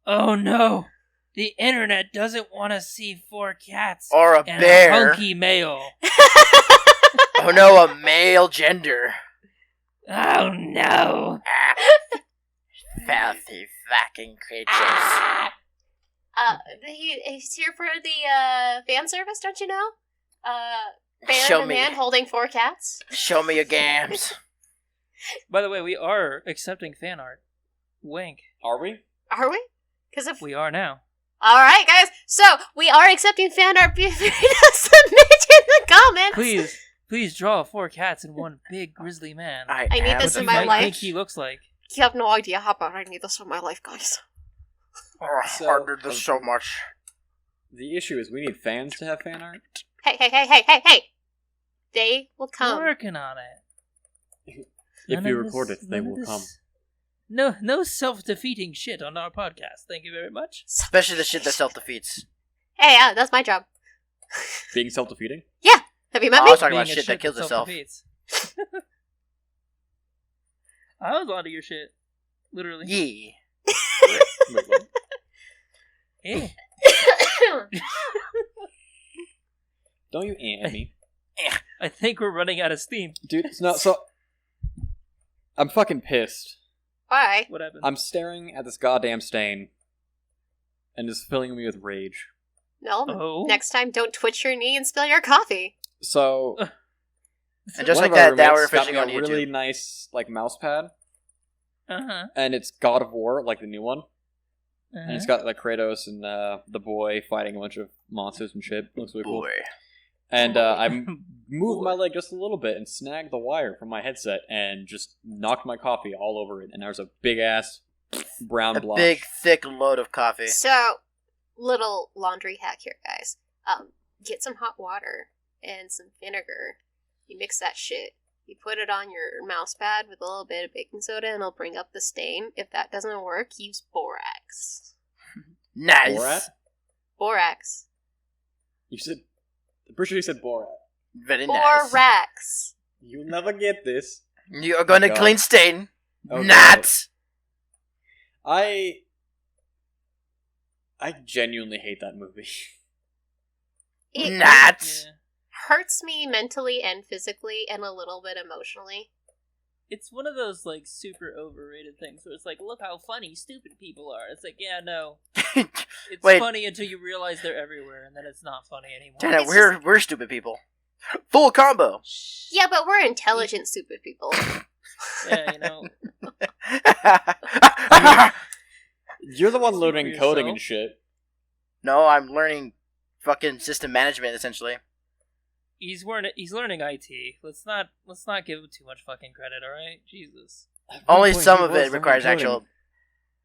Speaker 3: Oh no! The internet doesn't want to see 4 cats
Speaker 2: or a
Speaker 3: and
Speaker 2: bear.
Speaker 3: A hunky male.
Speaker 2: Oh no, a male gender.
Speaker 3: Oh no!
Speaker 2: Filthy fucking creatures.
Speaker 4: He's here for the fan service, don't you know? Bear
Speaker 2: Show
Speaker 4: of a
Speaker 2: me.
Speaker 4: man holding 4 cats.
Speaker 2: Show me your gams.
Speaker 3: By the way, we are accepting fan art. Wink.
Speaker 1: Are we?
Speaker 4: Are we? Because if
Speaker 3: we are now.
Speaker 4: All right, guys. So we are accepting fan art. Be free to submit in the comments.
Speaker 3: Please draw 4 cats and 1 big grizzly man.
Speaker 4: I need this in my
Speaker 3: life.
Speaker 4: life.
Speaker 3: Think he looks like.
Speaker 4: You have no idea how bad I need this in my life, guys.
Speaker 2: I did this so much.
Speaker 1: The issue is we need fans to have fan art.
Speaker 4: Hey. They will come.
Speaker 3: We're working on it.
Speaker 1: If you record it, they will come.
Speaker 3: No self-defeating shit on our podcast. Thank you very much.
Speaker 2: Especially the shit that self-defeats.
Speaker 4: Hey, that's my job.
Speaker 1: Being self-defeating?
Speaker 4: Yeah. Have you met me?
Speaker 2: I was talking about shit that kills itself.
Speaker 3: I was onto your shit. Literally.
Speaker 2: Yeah.
Speaker 3: Yeah.
Speaker 1: Don't you at me.
Speaker 3: I think we're running out of steam.
Speaker 1: Dude, so... I'm fucking pissed.
Speaker 4: Why?
Speaker 3: What happened?
Speaker 1: I'm staring at this goddamn stain, and it's filling me with rage.
Speaker 4: No.
Speaker 3: Oh.
Speaker 4: Next time, don't twitch your knee and spill your coffee.
Speaker 1: So,
Speaker 2: And just
Speaker 1: one
Speaker 2: like
Speaker 1: of our
Speaker 2: that, now we're
Speaker 1: roommates got
Speaker 2: officially
Speaker 1: me
Speaker 2: on
Speaker 1: a
Speaker 2: YouTube.
Speaker 1: really nice like mouse pad,
Speaker 3: Uh-huh.
Speaker 1: and it's God of War, like the new one, and
Speaker 3: Uh-huh.
Speaker 1: it's got like Kratos and the boy fighting a bunch of monsters and shit. Looks really cool.
Speaker 2: Boy.
Speaker 1: And
Speaker 3: Boy.
Speaker 1: I moved my leg just a little bit and snagged the wire from my headset and just knocked my coffee all over it, and there was a big ass brown
Speaker 2: A
Speaker 1: blotch.
Speaker 2: big, thick load of coffee.
Speaker 4: So, little laundry hack here, guys. Get some hot water and some vinegar. You mix that shit. You put it on your mouse pad with a little bit of baking soda, and it'll bring up the stain. If that doesn't work, use borax.
Speaker 2: Nice.
Speaker 1: Borat?
Speaker 4: Borax.
Speaker 1: You said. I'm pretty sure you said Borat.
Speaker 2: Very nice.
Speaker 4: Borax.
Speaker 1: You'll never get this.
Speaker 2: You're gonna
Speaker 1: God.
Speaker 2: clean stain.
Speaker 1: Oh,
Speaker 2: Not.
Speaker 1: I genuinely hate that movie.
Speaker 4: It
Speaker 2: Not.
Speaker 3: Yeah.
Speaker 4: hurts me mentally and physically and a little bit emotionally.
Speaker 3: It's one of those, like, super overrated things where it's like, look how funny stupid people are. It's like, yeah, no. It's
Speaker 2: Wait.
Speaker 3: funny until you realize they're everywhere, and then it's not funny anymore.
Speaker 2: Damn,
Speaker 4: It's
Speaker 2: we're stupid people. Full combo.
Speaker 4: Yeah, but we're intelligent, stupid people.
Speaker 3: Yeah, you know.
Speaker 1: You're the one
Speaker 3: Speak
Speaker 1: learning
Speaker 3: for
Speaker 1: coding
Speaker 3: yourself.
Speaker 1: and shit.
Speaker 2: No, I'm learning fucking system management essentially.
Speaker 3: He's learning IT. Let's not give him too much fucking credit, alright? Jesus.
Speaker 2: Only
Speaker 1: At one point,
Speaker 2: some
Speaker 1: he
Speaker 2: of
Speaker 1: was
Speaker 2: it
Speaker 1: learning
Speaker 2: requires
Speaker 1: coding.
Speaker 2: actual.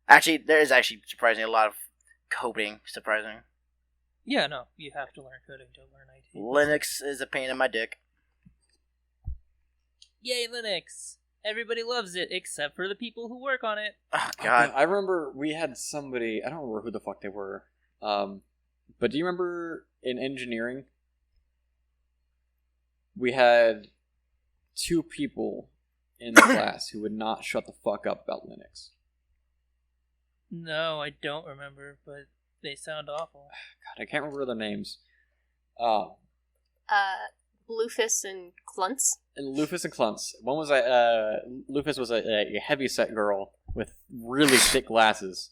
Speaker 2: Actually, there is actually surprisingly a lot of coding. Surprising.
Speaker 3: Yeah, no, you have to learn coding to learn IT.
Speaker 2: Linux is a pain in my dick.
Speaker 3: Yay, Linux! Everybody loves it, except for the people who work on it.
Speaker 2: Oh
Speaker 1: Oh,
Speaker 2: god.
Speaker 1: I remember we had somebody. I don't remember who the fuck they were. But do you remember in engineering? We had 2 people in the class who would not shut the fuck up about Linux.
Speaker 3: No, I don't remember, but they sound awful.
Speaker 1: God, I can't remember their names.
Speaker 4: Bluefus and Clunts.
Speaker 1: And Lufus and Clunts. One was Lufus was a heavy set girl with really thick glasses,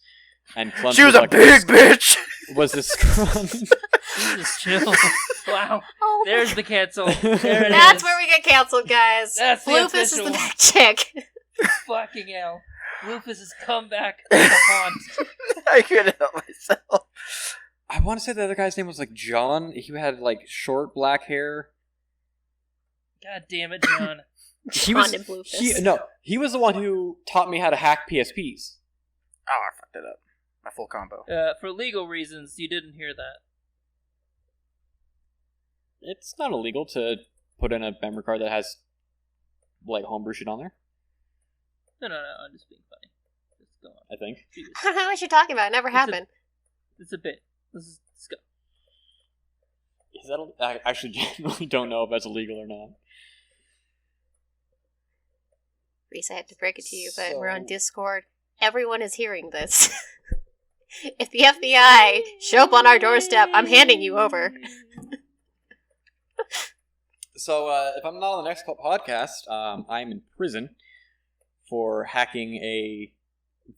Speaker 1: and Clunts
Speaker 2: She was a
Speaker 1: like
Speaker 2: big bitch.
Speaker 1: Was this?
Speaker 3: Jesus, chill. Wow.
Speaker 4: Oh,
Speaker 3: There's the cancel. There it
Speaker 4: that's
Speaker 3: is.
Speaker 4: where we get canceled, guys.
Speaker 3: That's the
Speaker 4: Bluefus is
Speaker 3: official
Speaker 4: the
Speaker 3: one.
Speaker 4: back chick.
Speaker 3: Fucking hell. Rufus has come back to haunt.
Speaker 2: I couldn't help myself.
Speaker 1: I want to say the other guy's name was like John. He had like short black hair.
Speaker 3: God damn it, John.
Speaker 1: He
Speaker 4: John
Speaker 1: was
Speaker 4: and Bluefus.
Speaker 1: he was the one who taught me how to hack PSPs.
Speaker 2: Oh, I fucked it up. My full combo.
Speaker 3: For legal reasons, you didn't hear that.
Speaker 1: It's not illegal to put in a memory card that has like homebrew shit on there.
Speaker 3: No, I'm just being funny. Let's go on.
Speaker 1: I think.
Speaker 3: Jesus.
Speaker 4: I don't know what you're talking about. It never
Speaker 3: It's a-
Speaker 4: happened.
Speaker 3: It's a bit. Let's go.
Speaker 1: Is that? I actually genuinely don't know if that's illegal or not.
Speaker 4: Reese, I have to break it to you, but we're on
Speaker 1: So-
Speaker 4: Discord. Everyone is hearing this. If the FBI show up on our doorstep, I'm handing you over.
Speaker 1: So if I'm not on the next podcast, I'm in prison for hacking a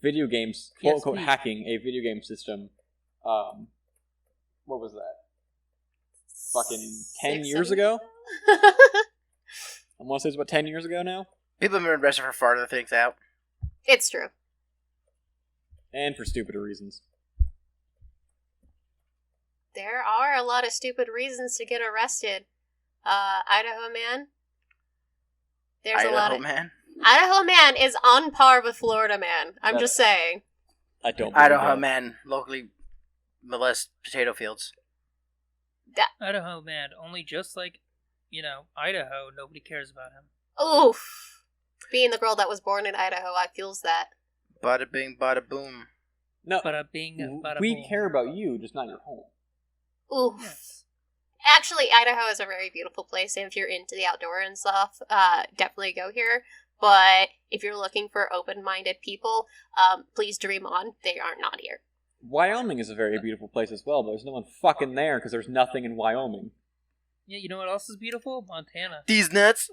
Speaker 1: video games quote unquote
Speaker 3: PSP.
Speaker 1: hacking a video game system. What was that? Fucking 10 years ago? I want to say it's about 10 years ago now.
Speaker 2: People have been arrested for farting things out.
Speaker 4: It's true.
Speaker 1: And for stupider reasons.
Speaker 4: There are a lot of stupid reasons to get arrested. Idaho man. There's a lot
Speaker 2: Idaho
Speaker 4: of
Speaker 2: man.
Speaker 4: Idaho man is on par with Florida man. I'm just saying.
Speaker 1: I don't believe
Speaker 2: Idaho
Speaker 1: that.
Speaker 2: man locally molest potato fields.
Speaker 3: Idaho man, only just like, Idaho, nobody cares about him.
Speaker 4: Oof. Being the girl that was born in Idaho, I feels that.
Speaker 2: Bada bing, bada boom.
Speaker 1: No,
Speaker 3: Bada bing, bada
Speaker 1: we
Speaker 3: boom.
Speaker 1: care about you, just not your home.
Speaker 4: Oof.
Speaker 3: Yes.
Speaker 4: Actually, Idaho is a very beautiful place, and if you're into the outdoor and stuff, definitely go here. But if you're looking for open-minded people, please dream on. They are not here.
Speaker 1: Wyoming is a very beautiful place as well, but there's no one fucking there because there's nothing in Wyoming.
Speaker 3: Yeah, you know what else is beautiful? Montana.
Speaker 2: These nuts.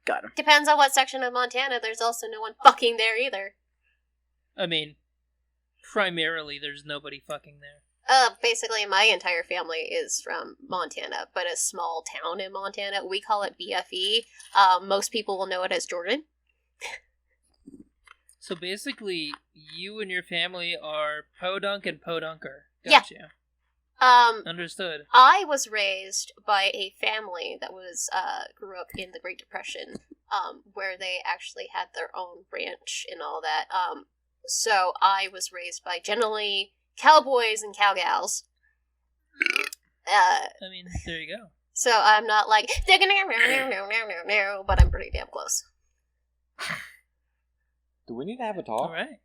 Speaker 2: Got him.
Speaker 4: Depends on what section of Montana. There's also no one fucking there either.
Speaker 3: I mean, primarily there's nobody fucking there.
Speaker 4: Basically, my entire family is from Montana, but a small town in Montana. We call it BFE. Most people will know it as Jordan.
Speaker 3: So basically, you and your family are Podunk and Podunker.
Speaker 4: Yeah.
Speaker 3: Gotcha.
Speaker 4: Understood. I was raised by a family that grew up in the Great Depression, where they actually had their own ranch and all that. So I was raised by generally cowboys and cowgals.
Speaker 3: I mean, there you go.
Speaker 4: So I'm not like, but I'm pretty damn close.
Speaker 1: Do we need to have a talk?
Speaker 3: All right.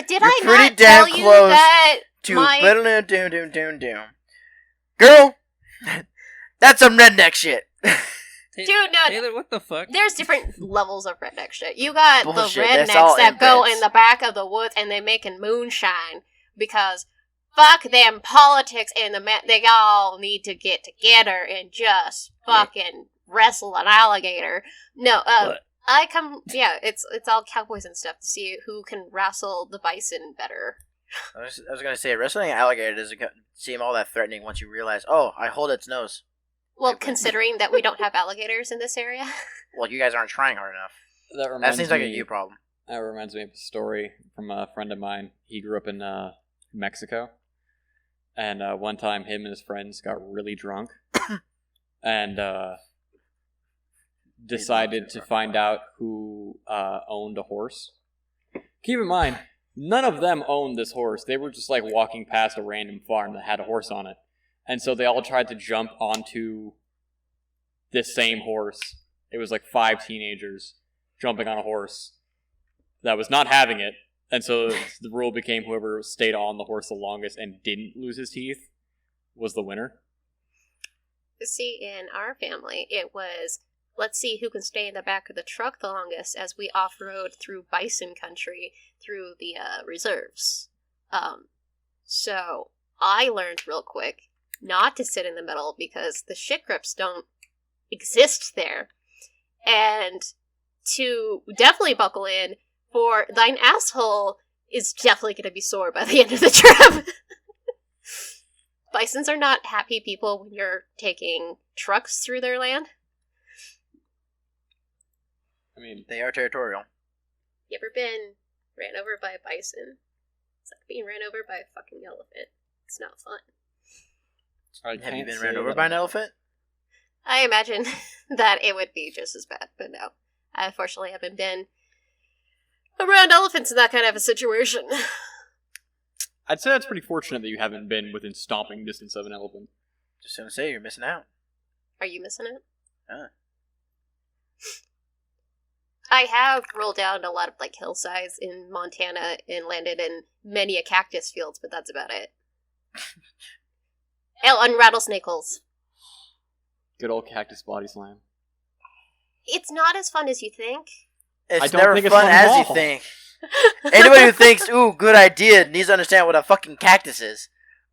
Speaker 4: Did
Speaker 2: You're
Speaker 4: I
Speaker 2: pretty
Speaker 4: not
Speaker 2: damn
Speaker 4: tell you
Speaker 2: close
Speaker 4: that
Speaker 2: to
Speaker 4: my...
Speaker 2: doom. Girl, that's some redneck shit.
Speaker 4: Dude, no,
Speaker 3: Taylor, what the fuck?
Speaker 4: There's different levels of redneck shit. You got
Speaker 2: Bullshit,
Speaker 4: the
Speaker 2: that's all
Speaker 4: rednecks that go
Speaker 2: inbreds.
Speaker 4: in the back of the woods and they making moonshine because fuck them politics and they all need to get together and just fucking wrestle an alligator. No, it's all cowboys and stuff to see who can wrestle the bison better.
Speaker 2: I was gonna say, wrestling an alligator doesn't seem all that threatening once you realize, oh, I hold its nose.
Speaker 4: Well, considering that we don't have alligators in this area.
Speaker 2: Well, you guys aren't trying hard enough. That seems like a you problem.
Speaker 1: That reminds me of a story from a friend of mine. He grew up in Mexico. And one time him and his friends got really drunk. And decided to find out who owned a horse. Keep in mind, none of them owned this horse. They were just like walking past a random farm that had a horse on it. And so they all tried to jump onto this same horse. It was like 5 teenagers jumping on a horse that was not having it. And so the rule became whoever stayed on the horse the longest and didn't lose his teeth was the winner.
Speaker 4: See, in our family, it was, let's see who can stay in the back of the truck the longest as we off-road through bison country through the reserves. So I learned real quick not to sit in the middle because the shit grips don't exist there. And to definitely buckle in, for thine asshole is definitely going to be sore by the end of the trip. Bisons are not happy people when you're taking trucks through their land.
Speaker 1: I mean,
Speaker 2: they are territorial.
Speaker 4: You ever been ran over by a bison? It's like being ran over by a fucking elephant. It's not fun.
Speaker 2: Have you been ran over by an elephant?
Speaker 4: I imagine that it would be just as bad, but no. I unfortunately haven't been around elephants in that kind of a situation.
Speaker 1: I'd say that's pretty fortunate that you haven't been within stomping distance of an elephant.
Speaker 2: Just gonna say, you're missing out.
Speaker 4: Are you missing it?
Speaker 2: Huh.
Speaker 4: I have rolled down a lot of like hillsides in Montana and landed in many a cactus fields, but that's about it. And rattlesnake holes.
Speaker 1: Good old cactus body slam.
Speaker 4: It's not as fun as you think.
Speaker 2: It's never fun as you think. Anybody who thinks, ooh, good idea, needs to understand what a fucking cactus is.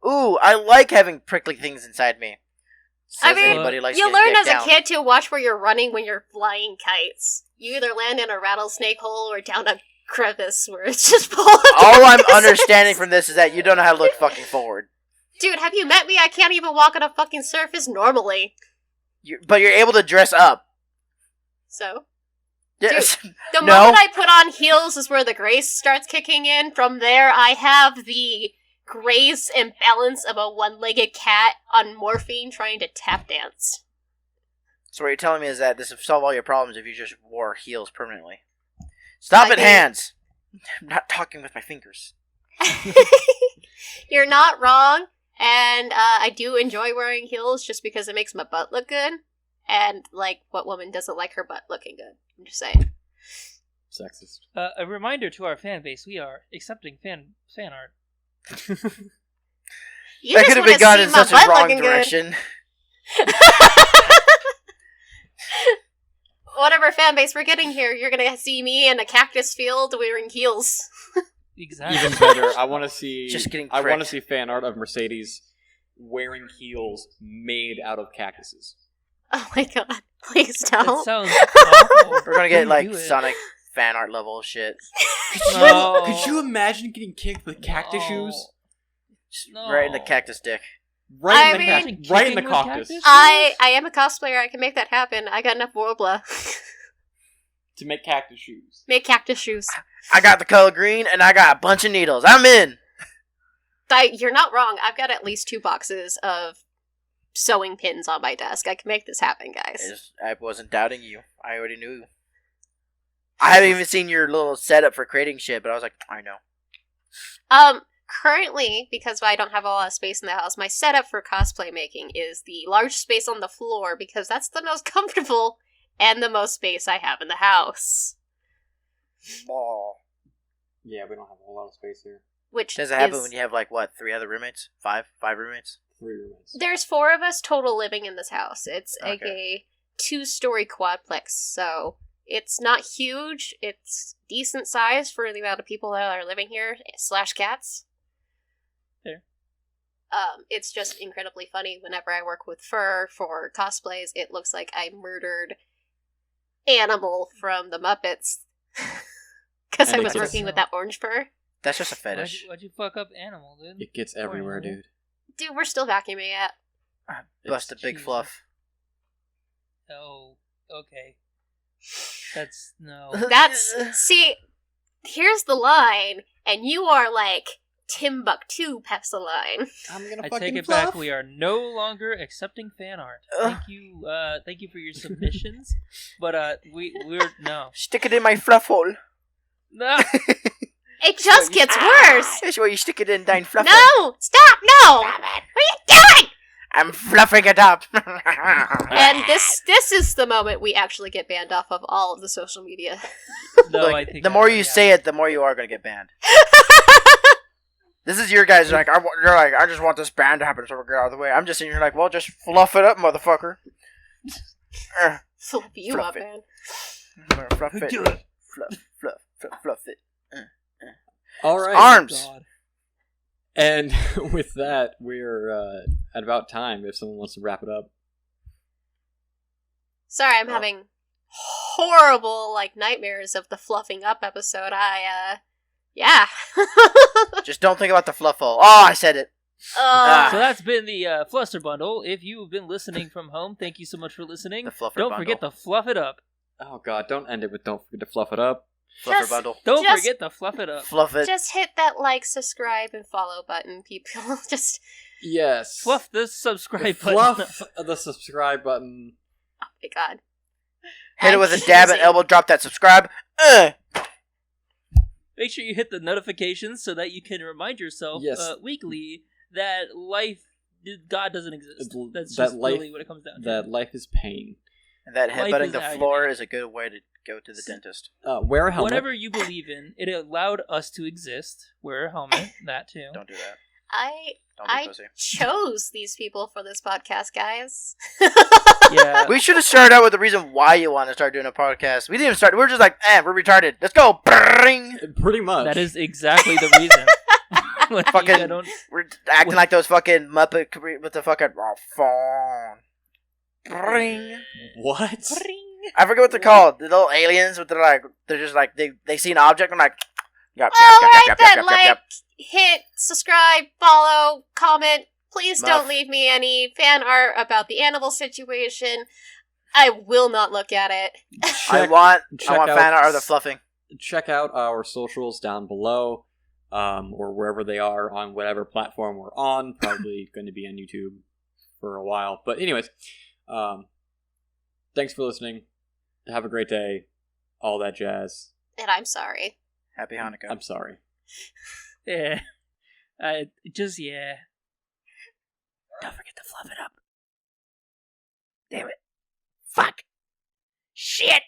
Speaker 2: Ooh, I like having prickly things inside me.
Speaker 4: I mean, you learn as a kid to watch where you're running when you're flying kites. You either land in a rattlesnake hole or down a crevice where it's just full of
Speaker 2: all I'm understanding from this is that you don't know how to look fucking forward.
Speaker 4: Dude, have you met me? I can't even walk on a fucking surface normally.
Speaker 2: But you're able to dress up.
Speaker 4: So?
Speaker 2: Yes.
Speaker 4: Dude, the moment I put on heels is where the grace starts kicking in. From there, I have the grace and balance of a one-legged cat on morphine trying to tap dance.
Speaker 2: So what you're telling me is that this would solve all your problems if you just wore heels permanently. Stop it, hands! I'm not talking with my fingers.
Speaker 4: You're not wrong, and I do enjoy wearing heels just because it makes my butt look good. And, like, what woman doesn't like her butt looking good? I'm just saying.
Speaker 1: Sexist.
Speaker 3: A reminder to our fan base, we are accepting fan art.
Speaker 2: That could have been gone in such a wrong direction.
Speaker 4: Whatever fan base we're getting here, you're gonna see me in a cactus field wearing heels.
Speaker 3: Exactly.
Speaker 1: Even better, I want to see.
Speaker 2: Just getting
Speaker 1: I want to see fan art of Mercedes wearing heels made out of cactuses.
Speaker 4: Oh my god! Please don't.
Speaker 3: That sounds awful.
Speaker 2: We're gonna get like Sonic fan art level shit.
Speaker 1: Could you imagine getting kicked with cactus shoes?
Speaker 3: No.
Speaker 2: Right in the cactus dick.
Speaker 1: Right
Speaker 4: I
Speaker 1: in
Speaker 3: mean-
Speaker 1: the right in the
Speaker 3: Kicking with
Speaker 1: cactus.
Speaker 3: cactus?
Speaker 4: I am a cosplayer. I can make that happen. I got enough Worbla.
Speaker 1: To make cactus shoes.
Speaker 4: Make cactus shoes.
Speaker 2: I got the color green, and I got a bunch of needles. I'm in.
Speaker 4: You're not wrong. I've got at least 2 boxes of sewing pins on my desk. I can make this happen, guys.
Speaker 2: I wasn't doubting you. I already knew. I haven't even seen your little setup for creating shit, but I was like, I know.
Speaker 4: Currently, because I don't have a lot of space in the house, my setup for cosplay making is the large space on the floor because that's the most comfortable and the most space I have in the house.
Speaker 2: Ball.
Speaker 1: Yeah, we don't have a whole lot of space here.
Speaker 4: Which
Speaker 2: Does it happen
Speaker 4: is,
Speaker 2: when you have, like, what, 3 other roommates? 5 roommates?
Speaker 1: 3 roommates.
Speaker 4: there's 4 of us total living in this house. It's
Speaker 2: Okay.
Speaker 4: a 2-story quadplex, so it's not huge. It's decent size for the amount of people that are living here / cats.
Speaker 3: Fair.
Speaker 4: It's just incredibly funny whenever I work with fur for cosplays. It looks like I murdered Animal from the Muppets because
Speaker 1: And
Speaker 4: I
Speaker 1: it
Speaker 4: was
Speaker 1: gets-
Speaker 4: working with that orange fur.
Speaker 2: That's just a fetish.
Speaker 3: Why'd you fuck up Animal, dude?
Speaker 1: It gets
Speaker 3: Poor
Speaker 1: everywhere,
Speaker 3: animal.
Speaker 1: dude.
Speaker 4: Dude, we're still vacuuming it.
Speaker 2: Busted big
Speaker 3: Jesus.
Speaker 2: fluff.
Speaker 3: Oh, okay. That's no.
Speaker 4: That's see, here's the line, and you are like Timbuktu Pepsaline.
Speaker 1: I'm gonna
Speaker 3: I
Speaker 1: fucking
Speaker 3: take it
Speaker 1: fluff.
Speaker 3: back. We are no longer accepting fan art.
Speaker 2: Ugh.
Speaker 3: Thank you for your submissions, but we're no.
Speaker 2: Stick it in my fluff hole.
Speaker 3: No.
Speaker 4: It just gets worse.
Speaker 2: That's where you stick it in, Dine Fluff.
Speaker 4: No, stop! No, what are you doing?
Speaker 2: I'm fluffing it up.
Speaker 4: And this is the moment we actually get banned off of all of the social media.
Speaker 3: No,
Speaker 2: Look,
Speaker 3: I think
Speaker 2: the
Speaker 3: I
Speaker 2: more
Speaker 3: already
Speaker 2: you
Speaker 3: have
Speaker 2: say it, the more you are going to get banned. This is your guys like, you're like, I just want this ban to happen so we'll get out of the way. I'm just sitting here like, well, just fluff it up, motherfucker.
Speaker 4: Flip you
Speaker 2: Fluff
Speaker 4: up,
Speaker 2: it.
Speaker 4: man.
Speaker 2: I'm gonna fluff it. Fluff it.
Speaker 1: All right.
Speaker 2: Arms.
Speaker 3: God.
Speaker 1: And with that, we're at about time. If someone wants to wrap it up.
Speaker 4: Sorry, I'm
Speaker 2: Oh.
Speaker 4: having horrible nightmares of the fluffing up episode. Yeah.
Speaker 2: Just don't think about the fluff hole. Oh, I said it.
Speaker 4: Ugh.
Speaker 3: So that's been the Fluster Bundle. If you've been listening from home, thank you so much for listening.
Speaker 2: The fluffer
Speaker 3: Don't
Speaker 2: bundle.
Speaker 3: forget to fluff it up.
Speaker 1: Oh God! Don't end it with "Don't forget to fluff it up."
Speaker 2: Fluffer
Speaker 4: Just-
Speaker 2: bundle.
Speaker 3: Don't
Speaker 4: Just-
Speaker 3: forget to fluff it up.
Speaker 2: Fluff it.
Speaker 4: Just hit that subscribe, and follow button, people. Just,
Speaker 1: Yes.
Speaker 3: Fluff the subscribe
Speaker 1: Fluff
Speaker 3: button.
Speaker 1: the subscribe button.
Speaker 4: oh my god.
Speaker 2: Hit it with a
Speaker 4: I'm
Speaker 2: dab and
Speaker 4: choosing-
Speaker 2: elbow drop that subscribe.
Speaker 3: Make sure you hit the notifications so that you can remind yourself
Speaker 1: Yes.
Speaker 3: weekly that God doesn't exist. That's
Speaker 1: that
Speaker 3: just
Speaker 1: life-
Speaker 3: really what it comes down to.
Speaker 1: That life is pain.
Speaker 2: And that
Speaker 3: Life
Speaker 2: headbutting
Speaker 3: is
Speaker 2: the
Speaker 3: agony.
Speaker 2: floor is a good way to go to the dentist.
Speaker 1: Wear a helmet.
Speaker 3: Whatever you believe in, it allowed us to exist. Wear a helmet, that too.
Speaker 2: Don't do that. Don't be
Speaker 4: I
Speaker 2: pussy.
Speaker 4: chose these people for this podcast, guys.
Speaker 3: Yeah.
Speaker 2: We should have started out with the reason why you want to start doing a podcast. We didn't even start. We're just like, we're retarded. Let's go. Bring.
Speaker 1: Pretty much.
Speaker 3: That is exactly the reason. Like,
Speaker 2: Fucking-
Speaker 3: I don't-
Speaker 2: We're acting like those fucking Muppet with the fucking phone. Bring.
Speaker 1: what?
Speaker 2: I forget what they're called. The little aliens with they're just like they see an object and like, yep,
Speaker 4: Hit subscribe, follow, comment. Please
Speaker 2: Muff.
Speaker 4: don't leave me any fan art about the animal situation. I will not look at it.
Speaker 2: I want
Speaker 1: check out-
Speaker 2: fan art of the fluffing.
Speaker 1: Check out our socials down below, or wherever they are on whatever platform we're on. Probably going to be on YouTube for a while. But anyways, thanks for listening. Have a great day. All that jazz.
Speaker 4: And I'm sorry.
Speaker 2: Happy Hanukkah.
Speaker 1: I'm sorry.
Speaker 3: Yeah. Yeah. Don't forget to fluff it up.
Speaker 2: Damn it. Fuck. Shit.